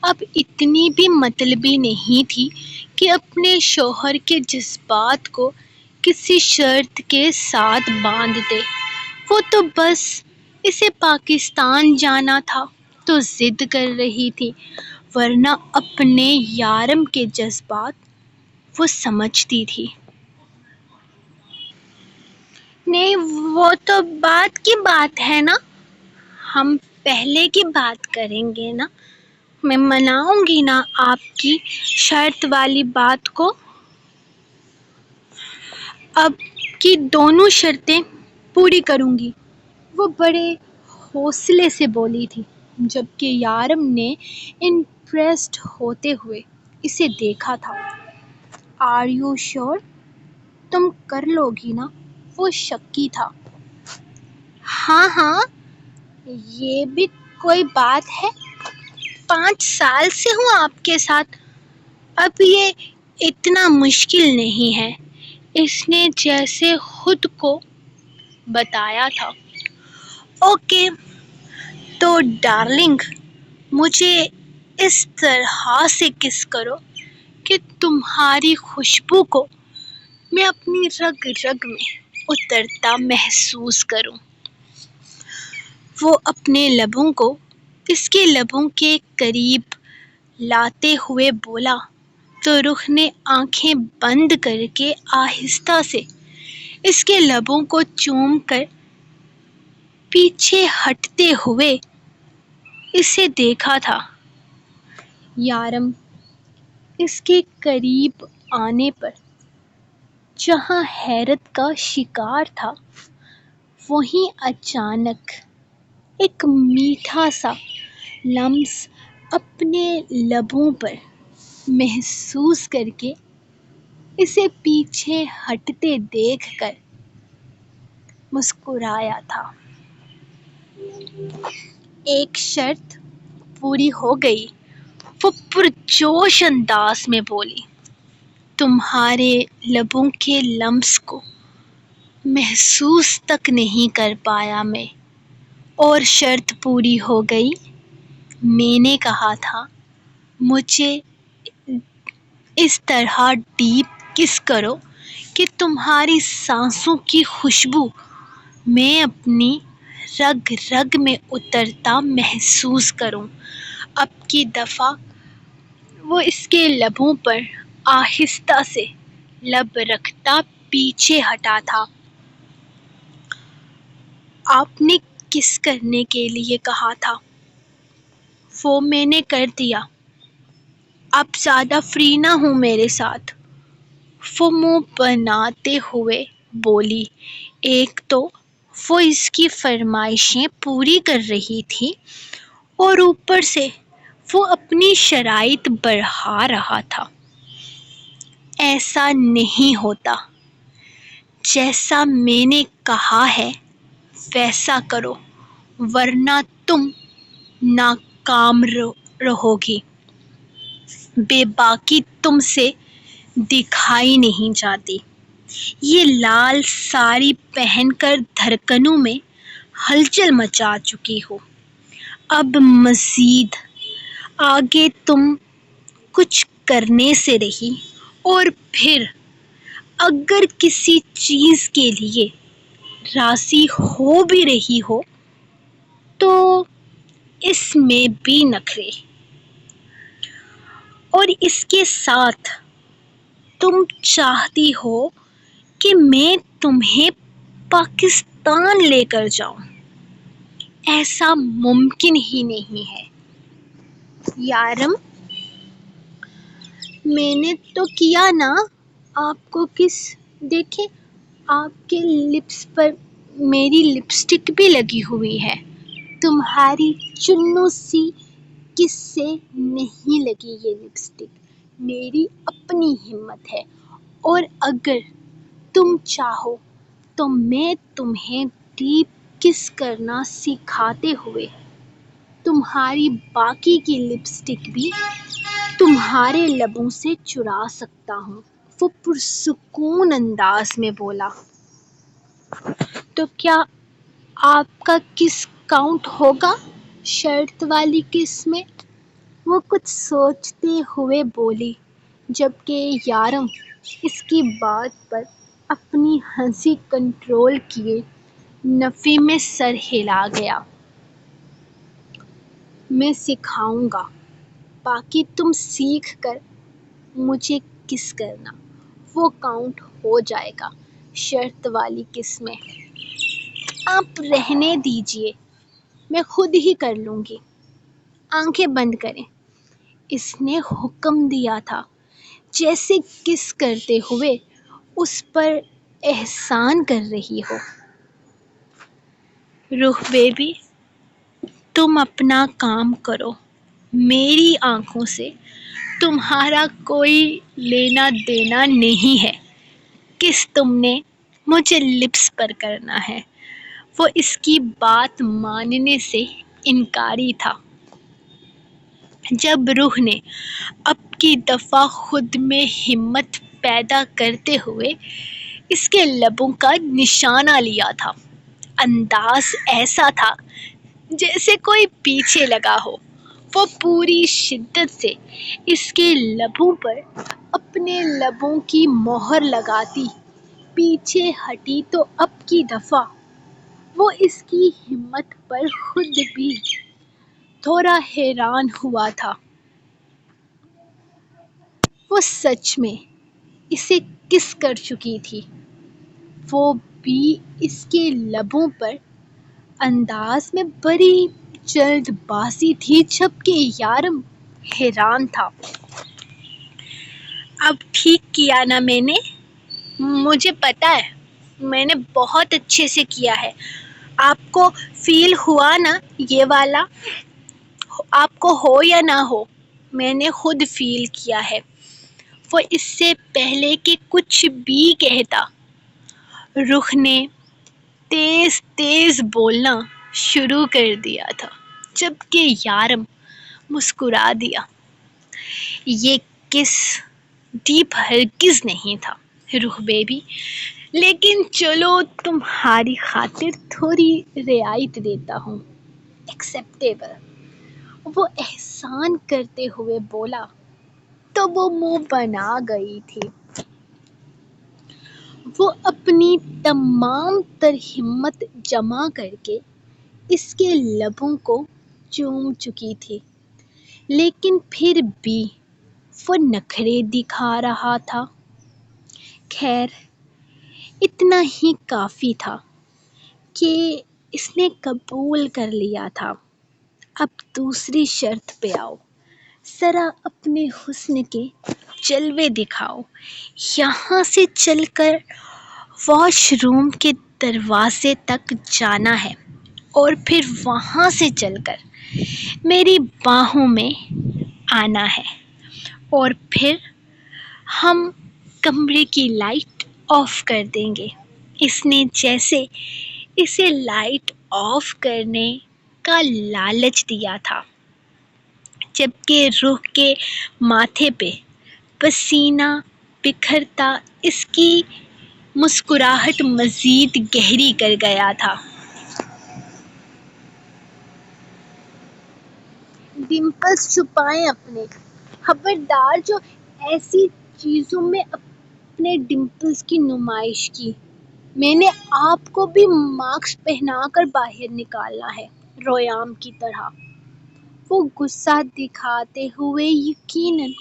اب اتنی بھی مطلبی نہیں تھی کہ اپنے شوہر کے جذبات کو کسی شرط کے ساتھ باندھ دے۔ وہ تو بس اسے پاکستان جانا تھا تو ضد کر رہی تھی، ورنہ اپنے یارم کے جذبات وہ سمجھتی تھی۔ نہیں، وہ تو بعد کی بات ہے نا، ہم پہلے کی بات کریں گے نا۔ میں مناؤں گی نا آپ کی شرط والی بات کو۔ اب کی دونوں شرطیں پوری کروں گی، وہ بڑے حوصلے سے بولی تھی، جبکہ یارم نے امپریسڈ ہوتے ہوئے اسے دیکھا تھا۔ Are you sure? تم کر لو گی نا؟ وہ شکی تھا۔ ہاں ہاں، یہ بھی کوئی بات ہے، 5 سال سے ہوں آپ کے ساتھ، اب یہ اتنا مشکل نہیں ہے، اس نے جیسے خود کو بتایا تھا۔ اوکے، تو ڈارلنگ، مجھے اس طرح سے کس کرو کہ تمہاری خوشبو کو میں اپنی رگ رگ میں اترتا محسوس کروں۔ وہ اپنے لبوں کو اس کے لبوں کے قریب لاتے ہوئے بولا تو رخ نے آنکھیں بند کر کے آہستہ سے اس کے لبوں کو چوم کر پیچھے ہٹتے ہوئے اسے دیکھا تھا۔ یارم اس کے قریب آنے پر جہاں حیرت کا شکار تھا، وہیں اچانک ایک میٹھا سا لمس اپنے لبوں پر محسوس کر کے اسے پیچھے ہٹتے دیکھ کر مسکرایا تھا۔ ایک شرط پوری ہو گئی، وہ پرجوش انداز میں بولی۔ تمہارے لبوں کے لمس کو محسوس تک نہیں کر پایا میں، اور شرط پوری ہو گئی، میں نے کہا تھا مجھے اس طرح ڈیپ کس کرو کہ تمہاری سانسوں کی خوشبو میں اپنی رگ رگ میں اترتا محسوس کروں۔ اب کی دفعہ وہ اس کے لبوں پر آہستہ سے لب رکھتا پیچھے ہٹا تھا۔ آپ نے کس کرنے کے لیے کہا تھا؟ وہ میں نے کر دیا، اب زیادہ فری نہ ہوں میرے ساتھ، وہ منہ بناتے ہوئے بولی۔ ایک تو وہ اس کی فرمائشیں پوری کر رہی تھی اور اوپر سے وہ اپنی شرائط بڑھا رہا تھا۔ ایسا نہیں ہوتا، جیسا میں نے کہا ہے ویسا کرو، ورنہ تم ناکام رہو گی۔ بے باکی تم سے دکھائی نہیں جاتی۔ یہ لال ساڑی پہن کر دھڑکنوں میں ہلچل مچا چکی ہو۔ اب مزید آگے تم کچھ کرنے سے رہی، اور پھر اگر کسی چیز کے لیے راضی ہو بھی رہی ہو تو اس میں بھی نخرے، اور اس کے ساتھ تم چاہتی ہو کہ میں تمہیں پاکستان لے کر جاؤں۔ ایسا ممکن ہی نہیں ہے۔ یارم، میں نے تو کیا نا آپ کو کس، دیکھیں آپ کے لپس پر میری لپسٹک بھی لگی ہوئی ہے، تمہاری چنو سی کس سے نہیں لگی یہ لپسٹک، میری اپنی ہمت ہے، اور اگر تم چاہو تو میں تمہیں ڈیپ کس کرنا سکھاتے ہوئے تمہاری باقی کی لپسٹک بھی تمہارے لبوں سے چرا سکتا ہوں، وہ پرسکون انداز میں بولا۔ تو کیا آپ کا کس کاؤنٹ ہوگا شرط والی کس میں؟ وہ کچھ سوچتے ہوئے بولی، جبکہ یارم اس کی بات پر اپنی ہنسی کنٹرول کیے نفی میں سر ہلا گیا۔ میں سکھاؤں گا، باقی تم سیکھ کر مجھے کس کرنا، وہ کاؤنٹ ہو جائے گا۔ شرط والی قسمیں آپ رہنے دیجئے، میں خود ہی کر لوں گی۔ آنکھیں بند کریں، اس نے حکم دیا تھا، جیسے کس کرتے ہوئے اس پر احسان کر رہی ہو۔ روح بیبی، تم اپنا کام کرو، میری آنکھوں سے تمہارا کوئی لینا دینا نہیں ہے۔ کس تم نے مجھے لپس پر کرنا ہے۔ وہ اس کی بات ماننے سے انکاری تھا۔ جب روح نے اب کی دفعہ خود میں ہمت پیدا کرتے ہوئے اس کے لبوں کا نشانہ لیا تھا، انداز ایسا تھا جیسے کوئی پیچھے لگا ہو۔ وہ پوری شدت سے اس کے لبوں پر اپنے لبوں کی مہر لگاتی پیچھے ہٹی تو اب کی دفعہ وہ اس کی ہمت پر خود بھی تھوڑا حیران ہوا تھا۔ وہ سچ میں اسے کس کر چکی تھی، وہ بھی اس کے لبوں پر۔ انداز میں بڑی جلد بازی تھی، جبکہ یارم حیران تھا۔ اب ٹھیک کیا نا میں نے؟ مجھے پتا ہے میں نے بہت اچھے سے کیا ہے۔ آپ کو فیل ہوا نا یہ والا؟ آپ کو ہو یا نہ ہو، میں نے خود فیل کیا ہے۔ وہ اس سے پہلے کہ کچھ بھی کہتا، روح نے تیز تیز بولنا شروع کر دیا تھا، جبکہ یارم مسکرا دیا۔ یہ کس ڈیپ ہرگز نہیں تھا روح بیبی، لیکن چلو تمہاری خاطر تھوڑی رعایت دیتا ہوں۔ ایکسیپٹیبل، وہ احسان کرتے ہوئے بولا تو وہ منہ بنا گئی تھی۔ وہ اپنی تمام تر ہمت جمع کر کے اس کے لبوں کو چوم چکی تھی، لیکن پھر بھی وہ نخرے دکھا رہا تھا۔ خیر، اتنا ہی کافی تھا کہ اس نے قبول کر لیا تھا۔ اب دوسری شرط پہ آؤ، ذرا اپنے حسن کے جلوے دکھاؤ۔ یہاں سے چل کر واش روم کے دروازے تک جانا ہے اور پھر وہاں سے چل کر میری باہوں میں آنا ہے، اور پھر ہم کمرے کی لائٹ آف کر دیں گے۔ اس نے جیسے اسے لائٹ آف کرنے کا لالچ دیا تھا، جبکہ روح کے ماتھے پہ پسینہ بکھرتا اس کی مسکراہٹ مزید گہری کر گیا تھا۔ ڈمپلز چھپائیں اپنے، خبردار جو ایسی چیزوں میں اپنے ڈمپلز کی نمائش کی۔ میں نے آپ کو بھی ماسک پہنا کر باہر نکالنا ہے، رویام کی طرح۔ وہ غصہ دکھاتے ہوئے یقیناً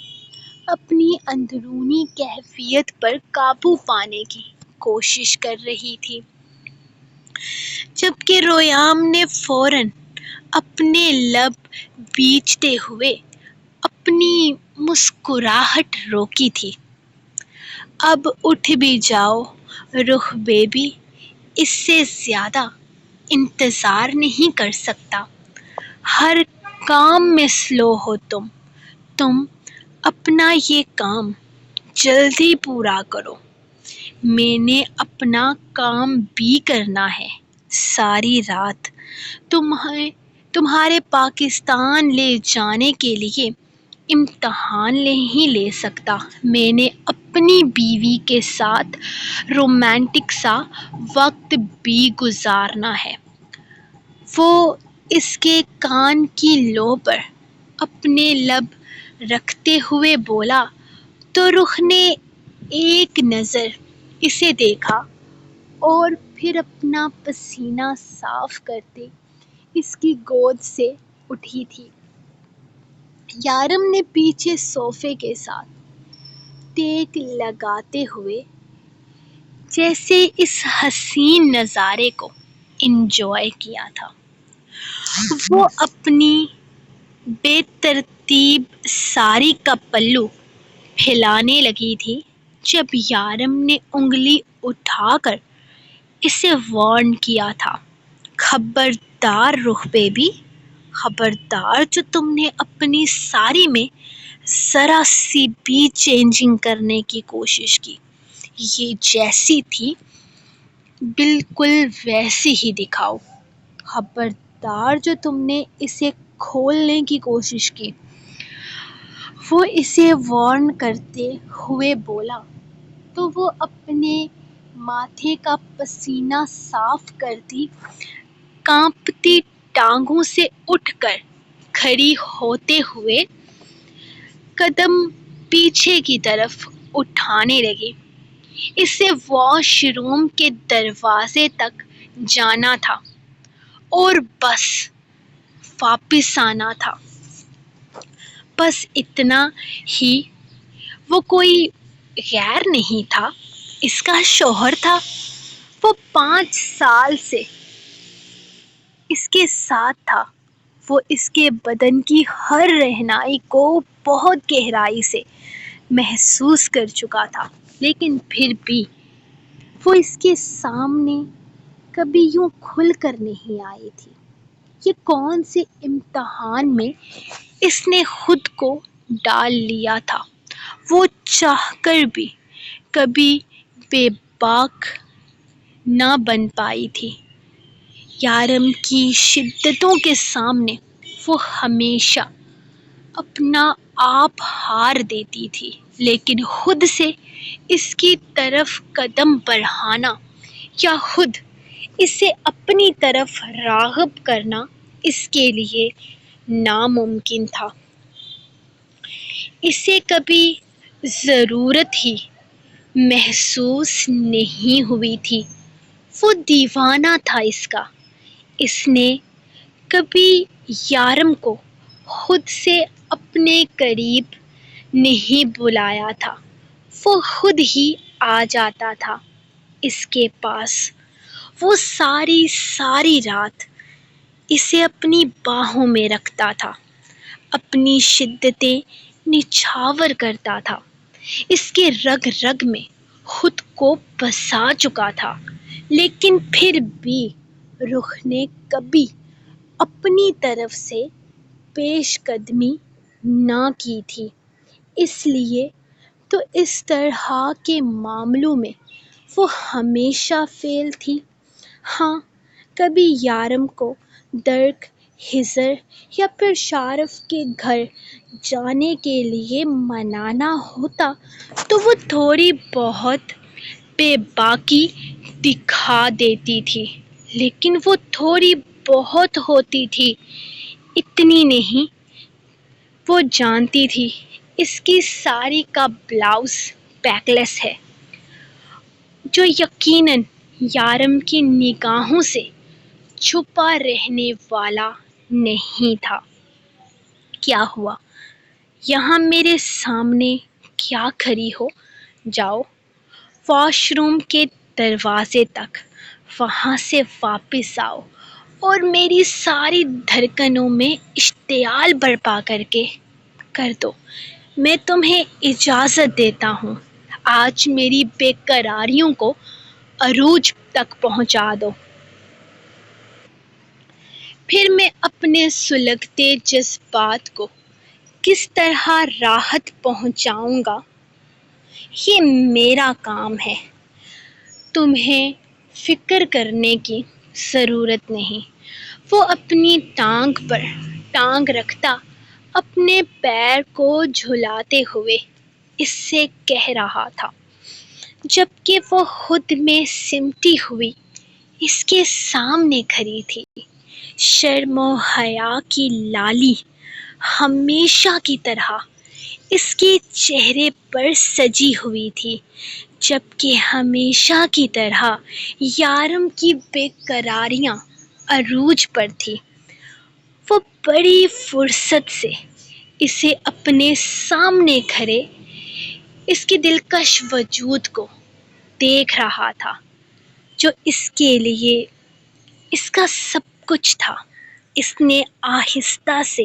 اپنی اندرونی کیفیت پر قابو پانے کی کوشش کر رہی تھی، جبکہ رویام نے فوراً اپنے لب بیچتے ہوئے اپنی مسکراہٹ روکی تھی۔ اب اٹھ بھی جاؤ روح بیبی، اس سے زیادہ انتظار نہیں کر سکتا۔ ہر کام میں سلو ہو تم اپنا یہ کام جلدی پورا کرو۔ میں نے اپنا کام بھی کرنا ہے۔ ساری رات تمہارے پاکستان لے جانے کے لیے امتحان نہیں لے سکتا۔ میں نے اپنی بیوی کے ساتھ رومانٹک سا وقت بھی گزارنا ہے۔ وہ اس کے کان کی لو پر اپنے لب رکھتے ہوئے بولا تو رخ نے ایک نظر اسے دیکھا اور پھر اپنا پسینہ صاف کرتے اس کی گود سے اٹھی تھی۔ یارم نے پیچھے صوفے کے ساتھ ٹیک لگاتے ہوئے جیسے اس حسین نظارے کو انجوائے کیا تھا۔ وہ اپنی بے ترتیب ساری کا پلو پھیلانے لگی تھی جب یارم نے انگلی اٹھا کر اسے وارن کیا تھا، خبردار رخ بیبی، خبردار جو تم نے اپنی ساری میں ذرا سی بھی چینجنگ کرنے کی کوشش کی، یہ جیسی تھی بالکل ویسی ہی دکھاؤ، خبردار جو تم نے اسے کھولنے کی کوشش کی۔ وہ اسے وارن کرتے ہوئے بولا تو وہ اپنے ماتھے کا پسینہ صاف کرتی کانپتی ٹانگوں سے اٹھ کر کھڑی ہوتے ہوئے قدم پیچھے کی طرف اٹھانے لگی۔ اسے واش روم کے دروازے تک جانا تھا اور بس واپس آنا تھا، بس اتنا ہی۔ وہ کوئی غیر نہیں تھا، اس کا شوہر تھا۔ وہ 5 سال سے اس کے ساتھ تھا، وہ اس کے بدن کی ہر رہنائی کو بہت گہرائی سے محسوس کر چکا تھا، لیکن پھر بھی وہ اس کے سامنے کبھی یوں کھل کر نہیں آئی تھی۔ یہ کون سے امتحان میں اس نے خود کو ڈال لیا تھا، وہ چاہ کر بھی کبھی بے باک نہ بن پائی تھی۔ یارم کی شدتوں کے سامنے وہ ہمیشہ اپنا آپ ہار دیتی تھی، لیکن خود سے اس کی طرف قدم بڑھانا یا خود اسے اپنی طرف راغب کرنا اس کے لیے ناممکن تھا۔ اسے کبھی ضرورت ہی محسوس نہیں ہوئی تھی، وہ دیوانہ تھا اس کا۔ اس نے کبھی یارم کو خود سے اپنے قریب نہیں بلایا تھا، وہ خود ہی آ جاتا تھا اس کے پاس۔ وہ ساری رات اسے اپنی باہوں میں رکھتا تھا، اپنی شدتیں نچھاور کرتا تھا، اس کے رگ رگ میں خود کو بسا چکا تھا، لیکن پھر بھی رخ نے کبھی اپنی طرف سے پیش قدمی نہ کی تھی۔ اس لیے تو اس طرح کے معاملوں میں وہ ہمیشہ فیل تھی۔ ہاں، کبھی یارم کو درک ہجر یا پھر شارف کے گھر جانے کے لیے منانا ہوتا تو وہ تھوڑی بہت بے باکی دکھا دیتی تھی، لیکن وہ تھوڑی بہت ہوتی تھی، اتنی نہیں۔ وہ جانتی تھی اس کی ساری کا بلاؤز بیک لیس ہے، جو یقیناً یارم کی نگاہوں سے چھپا رہنے والا نہیں تھا۔ کیا ہوا؟ یہاں میرے سامنے کیا کھڑی ہو؟ جاؤ واش روم کے دروازے تک، وہاں سے واپس آؤ اور میری ساری دھڑکنوں میں اشتعال برپا کر دو۔ میں تمہیں اجازت دیتا ہوں، آج میری بے قراریوں کو عروج تک پہنچا دو۔ پھر میں اپنے سلگتے جذبات کو کس طرح راحت پہنچاؤں گا، یہ میرا کام ہے، تمہیں فکر کرنے کی ضرورت نہیں۔ وہ اپنی ٹانگ پر ٹانگ رکھتا اپنے پیر کو جھلاتے ہوئے اس سے کہہ رہا تھا، جبکہ وہ خود میں سمٹی ہوئی اس کے سامنے کھڑی تھی۔ شرم و حیا کی لالی ہمیشہ کی طرح اس کے چہرے پر سجی ہوئی تھی، جبکہ ہمیشہ کی طرح یارم کی بے قراریاں عروج پر تھی۔ وہ بڑی فرصت سے اسے اپنے سامنے کھڑے اس کے دلکش وجود کو دیکھ رہا تھا، جو اس کے لیے اس کا سب کچھ تھا۔ اس نے آہستہ سے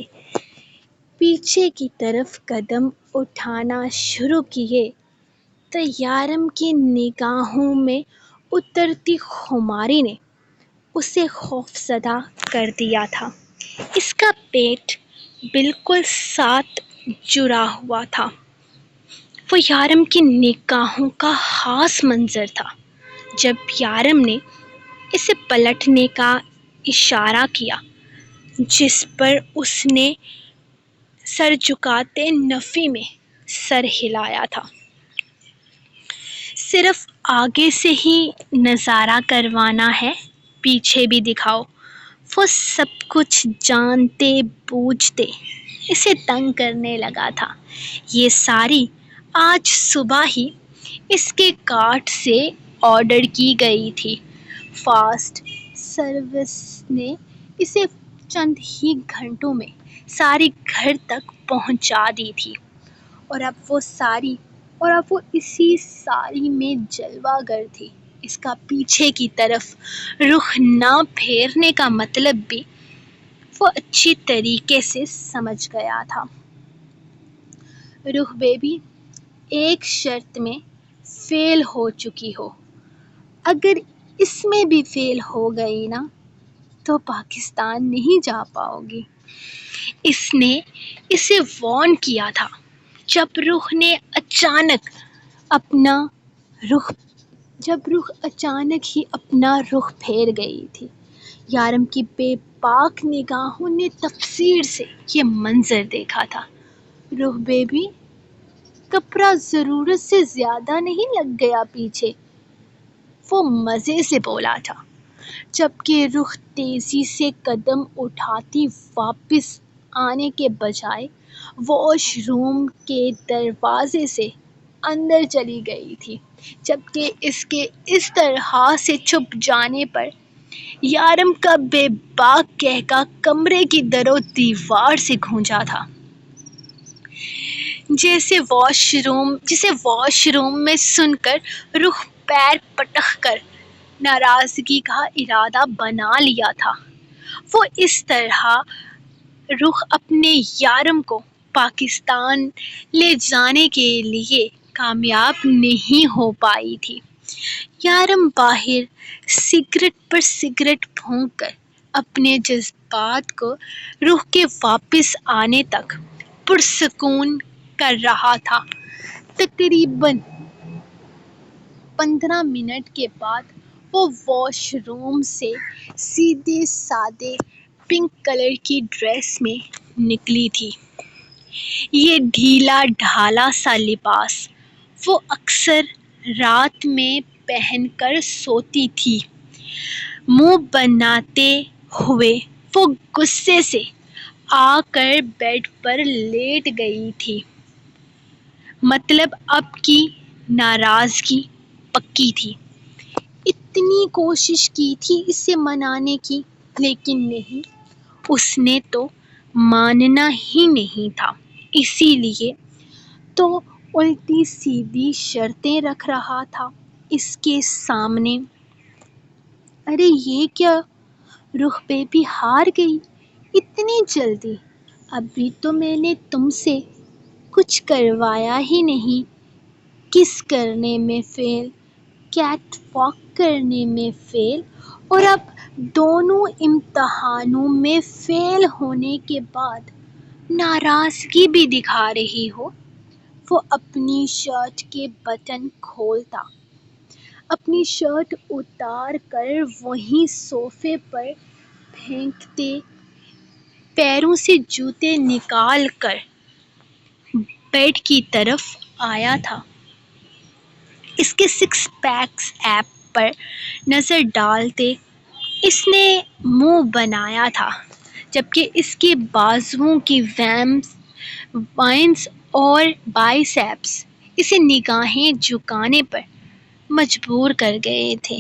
پیچھے کی طرف قدم اٹھانا شروع کیے تو یارم کی نگاہوں میں اترتی خماری نے اسے خوفزدہ کر دیا تھا۔ اس کا پیٹ بالکل ساتھ جڑا ہوا تھا۔ وہ یارم کی نگاہوں کا خاص منظر تھا۔ جب یارم نے اسے پلٹنے کا اشارہ کیا، جس پر اس نے سر جھکاتے نفی میں سر ہلایا تھا، صرف آگے سے ہی نظارہ کروانا ہے، پیچھے بھی دکھاؤ۔ وہ سب کچھ جانتے بوجھتے اسے تنگ کرنے لگا تھا۔ یہ ساری آج صبح ہی اس کے کارٹ سے آرڈر کی گئی تھی۔ فاسٹ سروس نے اسے چند ہی گھنٹوں میں ساری گھر تک پہنچا دی تھی، اور اب وہ اسی ساری میں جلوہ گر تھی۔ اس کا پیچھے کی طرف رخ نہ پھیرنے کا مطلب بھی وہ اچھی طریقے سے سمجھ گیا تھا۔ روح بیبی، ایک شرط میں فیل ہو چکی ہو۔ اگر اس میں بھی فیل ہو گئی نا تو پاکستان نہیں جا پاؤ گی۔ اس نے اسے وارن کیا تھا، جب روح اچانک ہی اپنا رخ پھیر گئی تھی۔ یارم کی بے باک نگاہوں نے تفسیر سے یہ منظر دیکھا تھا۔ روح بیبی، کپڑا ضرورت سے زیادہ نہیں لگ گیا پیچھے؟ وہ مزے سے بولا تھا، جبکہ روح تیزی سے قدم اٹھاتی واپس آنے کے بجائے واش روم کے دروازے سے اندر چلی گئی تھی، جبکہ اس کے اس طرح سے چھپ جانے پر یارم کا بے باک قہقہ کمرے کی در و دیوار سے گونجا تھا، جسے واش روم میں سن کر روح پیر پٹک کر ناراضگی کا ارادہ بنا لیا تھا۔ وہ اس طرح روح اپنے یارم کو پاکستان لے جانے کے لیے کامیاب نہیں ہو پائی تھی۔ یارم باہر سگریٹ پر سگریٹ پھونک کر اپنے جذبات کو روح کے واپس آنے تک پرسکون کر رہا تھا۔ تقریباً 15 منٹ کے بعد وہ واش روم سے سیدھے سادے پنک کلر کی ڈریس میں نکلی تھی۔ یہ ڈھیلا ڈھالا سا لباس وہ اکثر رات میں پہن کر سوتی تھی۔ منہ بناتے ہوئے وہ غصے سے آ کر بیڈ پر لیٹ گئی تھی۔ مطلب اب کی ناراضگی پکی تھی۔ اتنی کوشش کی تھی اسے منانے کی، لیکن نہیں، اس نے تو ماننا ہی نہیں تھا۔ اسی لیے تو الٹی سیدھی شرطیں رکھ رہا تھا اس کے سامنے۔ ارے یہ کیا، روح بیبی ہار گئی اتنی جلدی؟ ابھی تو میں نے تم سے کچھ کروایا ہی نہیں۔ کس کرنے میں فیل، کیٹ واک کرنے میں فیل، اور اب دونوں امتحانوں میں فیل ہونے کے بعد ناراضگی بھی دکھا رہی ہو۔ وہ اپنی شرٹ کے بٹن کھولتا، اپنی شرٹ اتار کر وہیں صوفے پر پھینکتے، پیروں سے جوتے نکال کر بیڈ کی طرف آیا تھا۔ اس کے سکس پیکس ایپ پر نظر ڈالتے اس نے منہ بنایا تھا، جبکہ اس کے بازوؤں کی وائنس اور بائیسیپس اسے نگاہیں جھکانے پر مجبور کر گئے تھے۔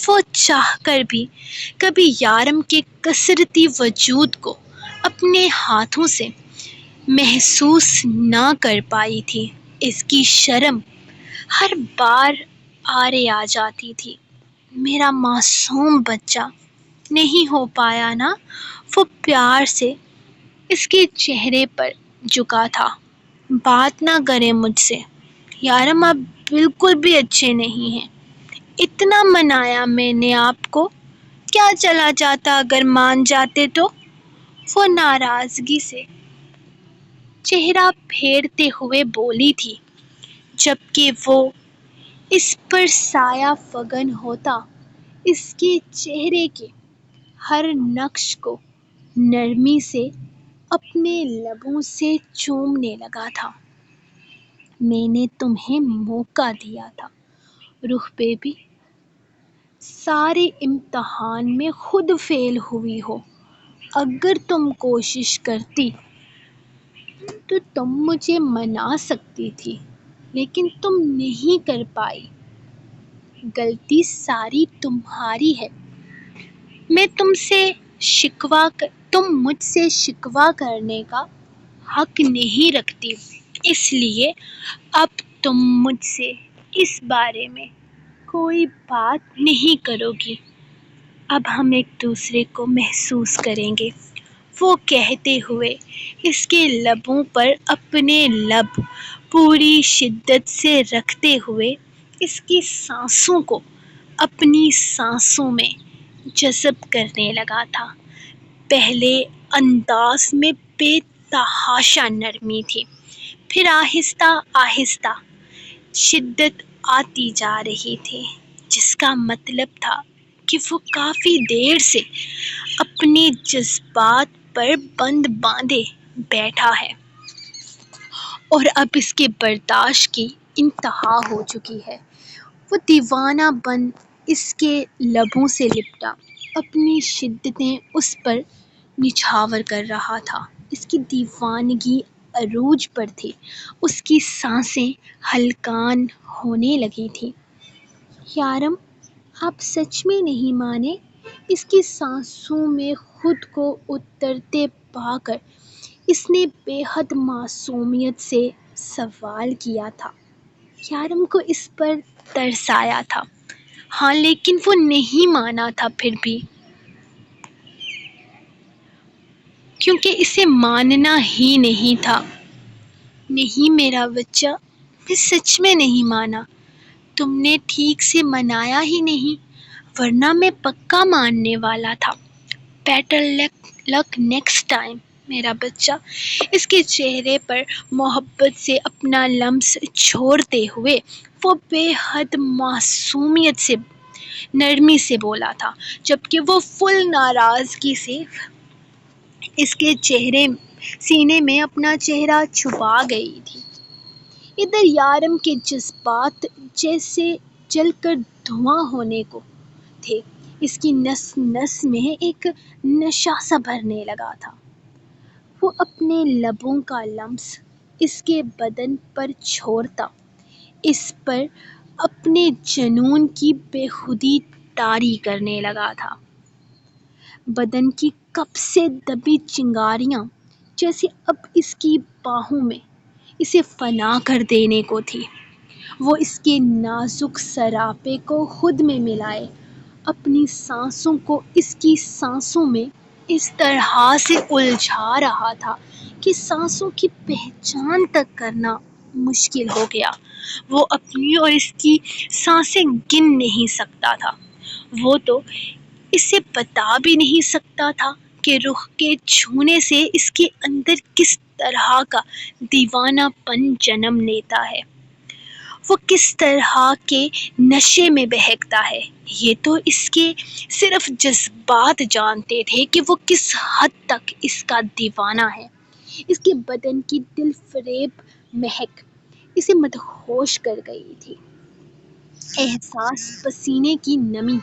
وہ چاہ کر بھی کبھی یارم کے کثرتی وجود کو اپنے ہاتھوں سے محسوس نہ کر پائی تھی۔ اس کی شرم ہر بار آڑے آ جاتی تھی۔ میرا معصوم بچہ نہیں ہو پایا نا؟ وہ پیار سے اس کے چہرے پر جھکا تھا۔ بات نہ کریں مجھ سے، یارم آپ بالکل بھی اچھے نہیں ہیں۔ اتنا منایا میں نے آپ کو، کیا چلا جاتا اگر مان جاتے تو؟ وہ ناراضگی سے چہرہ پھیرتے ہوئے بولی تھی، جبکہ وہ اس پر سایہ فگن ہوتا اس کے چہرے کے ہر نقش کو نرمی سے اپنے لبوں سے چومنے لگا تھا۔ میں نے تمہیں موقع دیا تھا روح بیبی، سارے امتحان میں خود فیل ہوئی ہو۔ اگر تم کوشش کرتی تو تم مجھے منا سکتی تھی، لیکن تم نہیں کر پائی۔ غلطی ساری تمہاری ہے۔ میں تم مجھ سے شکوہ کرنے کا حق نہیں رکھتی، اس لیے اب تم مجھ سے اس بارے میں کوئی بات نہیں کرو گی۔ اب ہم ایک دوسرے کو محسوس کریں گے۔ وہ کہتے ہوئے اس کے لبوں پر اپنے لب پوری شدت سے رکھتے ہوئے اس کی سانسوں کو اپنی سانسوں میں جذب کرنے لگا تھا۔ پہلے انداز میں بے تحاشا نرمی تھی، پھر آہستہ آہستہ شدت آتی جا رہی تھی، جس کا مطلب تھا کہ وہ کافی دیر سے اپنے جذبات پر بند باندھے بیٹھا ہے اور اب اس کے برداشت کی انتہا ہو چکی ہے۔ وہ دیوانہ بن اس کے لبوں سے لپٹا، اپنی شدتیں اس پر نچھاور کر رہا تھا۔ اس کی دیوانگی عروج پر تھی، اس کی سانسیں ہلکان ہونے لگی تھیں۔ یارم آپ سچ میں نہیں مانے؟ اس کی سانسوں میں خود کو اترتے پا کر اس نے بے حد معصومیت سے سوال کیا تھا۔ یارم کو اس پر ترس آیا تھا، ہاں، لیکن وہ نہیں مانا تھا پھر بھی، کیونکہ اسے ماننا ہی نہیں تھا۔ نہیں میرا بچہ، میں سچ میں نہیں مانا۔ تم نے ٹھیک سے منایا ہی نہیں، ورنہ میں پکا ماننے والا تھا۔ بیٹر لک نیکسٹ ٹائم میرا بچہ۔ اس کے چہرے پر محبت سے اپنا لمس چھوڑتے ہوئے وہ بے حد معصومیت سے نرمی سے بولا تھا، جبکہ وہ فل ناراضگی سے اس کے سینے میں اپنا چہرہ چھپا گئی تھی۔ ادھر یارم کے جذبات جیسے جل کر دھواں ہونے کو تھے۔ اس کی نس نس میں ایک نشہ سا بھرنے لگا تھا۔ وہ اپنے لبوں کا لمس اس کے بدن پر چھوڑتا اس پر اپنے جنون کی بے خودی طاری کرنے لگا تھا۔ بدن کی کب سے دبی چنگاریاں جیسے اب اس کی باہوں میں اسے فنا کر دینے کو تھی۔ وہ اس کے نازک سراپے کو خود میں ملائے اپنی سانسوں کو اس کی سانسوں میں اس طرح سے الجھا رہا تھا کہ سانسوں کی پہچان تک کرنا مشکل ہو گیا۔ وہ اپنی اور اس کی سانسیں گن نہیں سکتا تھا۔ وہ تو اسے بتا بھی نہیں سکتا تھا کہ روح کے چھونے سے اس کے اندر کس طرح کا دیوانہ پن جنم لیتا ہے، وہ کس طرح کے نشے میں بہکتا ہے۔ یہ تو اس کے صرف جذبات جانتے تھے کہ وہ کس حد تک اس کا دیوانہ ہے۔ اس کے بدن کی دل فریب مہک اسے مدہوش کر گئی تھی۔ احساس پسینے کی نمی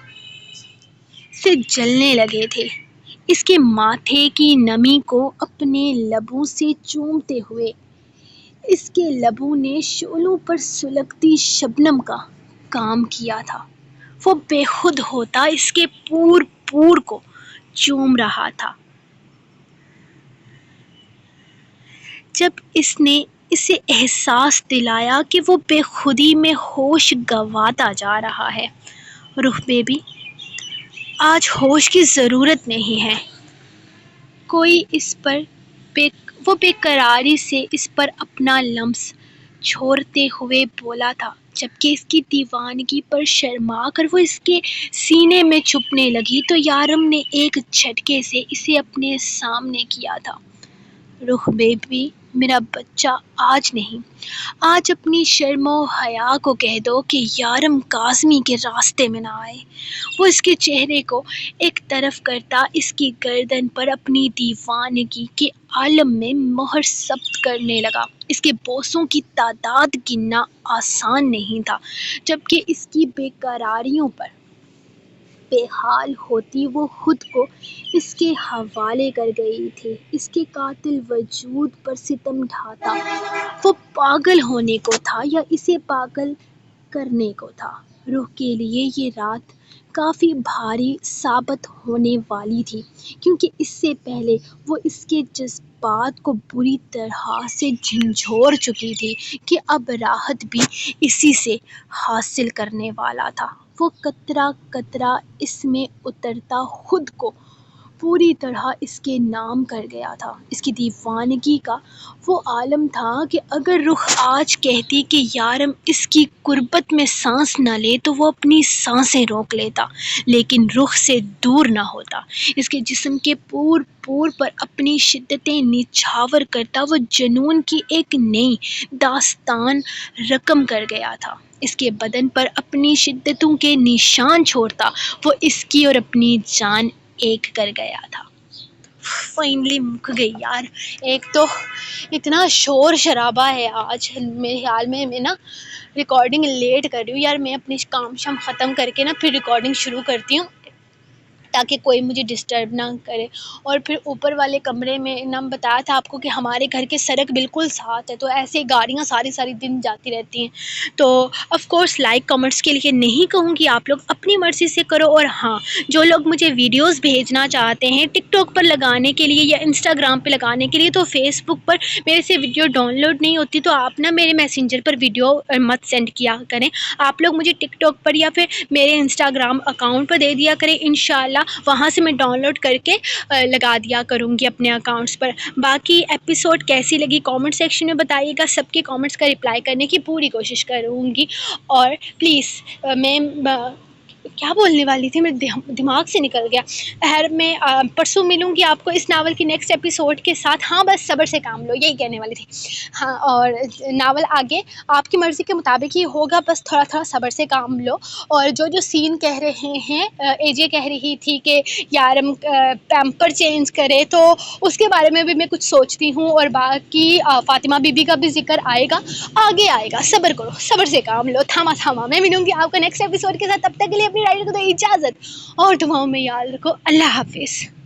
سے جلنے لگے تھے، اس کے ماتھے کی نمی کو اپنے لبوں سے چومتے ہوئے۔ اس کے لبوں نے شعلوں پر سلگتی شبنم کا کام کیا تھا۔ وہ بے خود ہوتا اس کے پور پور کو چوم رہا تھا۔ جب اس نے اسے احساس دلایا کہ وہ بے خودی میں ہوش گنواتا جا رہا ہے۔ روح بیبی، آج ہوش کی ضرورت نہیں ہے۔ کوئی اس پر وہ بے قراری سے اس پر اپنا لمس چھوڑتے ہوئے بولا تھا، جبکہ اس کی دیوانگی پر شرما کر وہ اس کے سینے میں چھپنے لگی تو یارم نے ایک جھٹکے سے اسے اپنے سامنے کیا تھا۔ روح بیبی، میرا بچہ، آج نہیں، آج اپنی شرم و حیا کو کہہ دو کہ یارم کاظمی کے راستے میں نہ آئے۔ وہ اس کے چہرے کو ایک طرف کرتا اس کی گردن پر اپنی دیوانگی کے عالم میں مہر ثبت کرنے لگا۔ اس کے بوسوں کی تعداد گننا آسان نہیں تھا، جبکہ اس کی بے قراریوں پر بے حال ہوتی وہ خود کو اس کے حوالے کر گئی تھی۔ اس کے قاتل وجود پر ستم ڈھاتا وہ پاگل ہونے کو تھا یا اسے پاگل کرنے کو تھا۔ روح کے لیے یہ رات کافی بھاری ثابت ہونے والی تھی، کیونکہ اس سے پہلے وہ اس کے جذبات کو بری طرح سے جھنجھوڑ چکی تھی کہ اب راحت بھی اسی سے حاصل کرنے والا تھا۔ وہ قطرہ قطرہ اس میں اترتا خود کو پوری طرح اس کے نام کر گیا تھا۔ اس کی دیوانگی کا وہ عالم تھا کہ اگر روح آج کہتی کہ یارم اس کی قربت میں سانس نہ لے تو وہ اپنی سانسیں روک لیتا، لیکن روح سے دور نہ ہوتا۔ اس کے جسم کے پور پور پر اپنی شدتیں نچھاور کرتا وہ جنون کی ایک نئی داستان رقم کر گیا تھا۔ اس کے بدن پر اپنی شدتوں کے نشان چھوڑتا وہ اس کی اور اپنی جان ایک کر گیا تھا۔ فائنلی مک گئی یار۔ ایک تو اتنا شور شرابہ ہے آج، میرے خیال میں نا ریکارڈنگ لیٹ کر رہی ہوں یار۔ میں اپنے کام شام ختم کر کے نا پھر ریکارڈنگ شروع کرتی ہوں تاکہ کوئی مجھے ڈسٹرب نہ کرے۔ اور پھر اوپر والے کمرے میں نا بتایا تھا آپ کو کہ ہمارے گھر کے سڑک بالکل ساتھ ہے، تو ایسے گاڑیاں ساری دن جاتی رہتی ہیں۔ تو آف کورس لائک کمنٹس کے لیے نہیں کہوں گی، آپ لوگ اپنی مرضی سے کرو۔ اور ہاں، جو لوگ مجھے ویڈیوز بھیجنا چاہتے ہیں ٹک ٹاک پر لگانے کے لیے یا انسٹاگرام پہ لگانے کے لیے، تو فیس بک پر میرے سے ویڈیو ڈاؤن لوڈ نہیں ہوتی، تو آپ نا میرے میسنجر پر ویڈیو مت سینڈ کیا کریں۔ آپ لوگ مجھے ٹک ٹاک پر یا پھر میرے انسٹاگرام اکاؤنٹ پر دے دیا کریں، انشاءاللہ وہاں سے میں ڈاؤن لوڈ کر کے لگا دیا کروں گی اپنے اکاؤنٹس پر۔ باقی ایپیسوڈ کیسی لگی کامنٹ سیکشن میں بتائیے گا، سب کے کامنٹس کا رپلائی کرنے کی پوری کوشش کروں گی۔ اور پلیز میں کیا بولنے والی تھی، میرے دماغ سے نکل گیا۔ میں پرسوں ملوں گی آپ کو اس ناول کی نیکسٹ ایپیسوڈ کے ساتھ۔ ہاں بس صبر سے کام لو، یہی کہنے والی تھی۔ ہاں، اور ناول آگے آپ کی مرضی کے مطابق ہی ہوگا، بس تھوڑا صبر سے کام لو۔ اور جو سین کہہ رہے ہیں، اے جے کہہ رہی تھی کہ یارم پیمپر چینج کرے، تو اس کے بارے میں بھی میں کچھ سوچتی ہوں۔ اور باقی فاطمہ بی بی کا بھی ذکر آئے گا، آگے آئے گا، صبر کرو، صبر سے کام لو، تھاما۔ میں ملوں گی آپ کو نیکسٹ ایپیسوڈ کے ساتھ، تب تک کے لیے اپنی رائڈر کو دو اجازت اور دعاؤں میں یاد رکھو۔ اللہ حافظ۔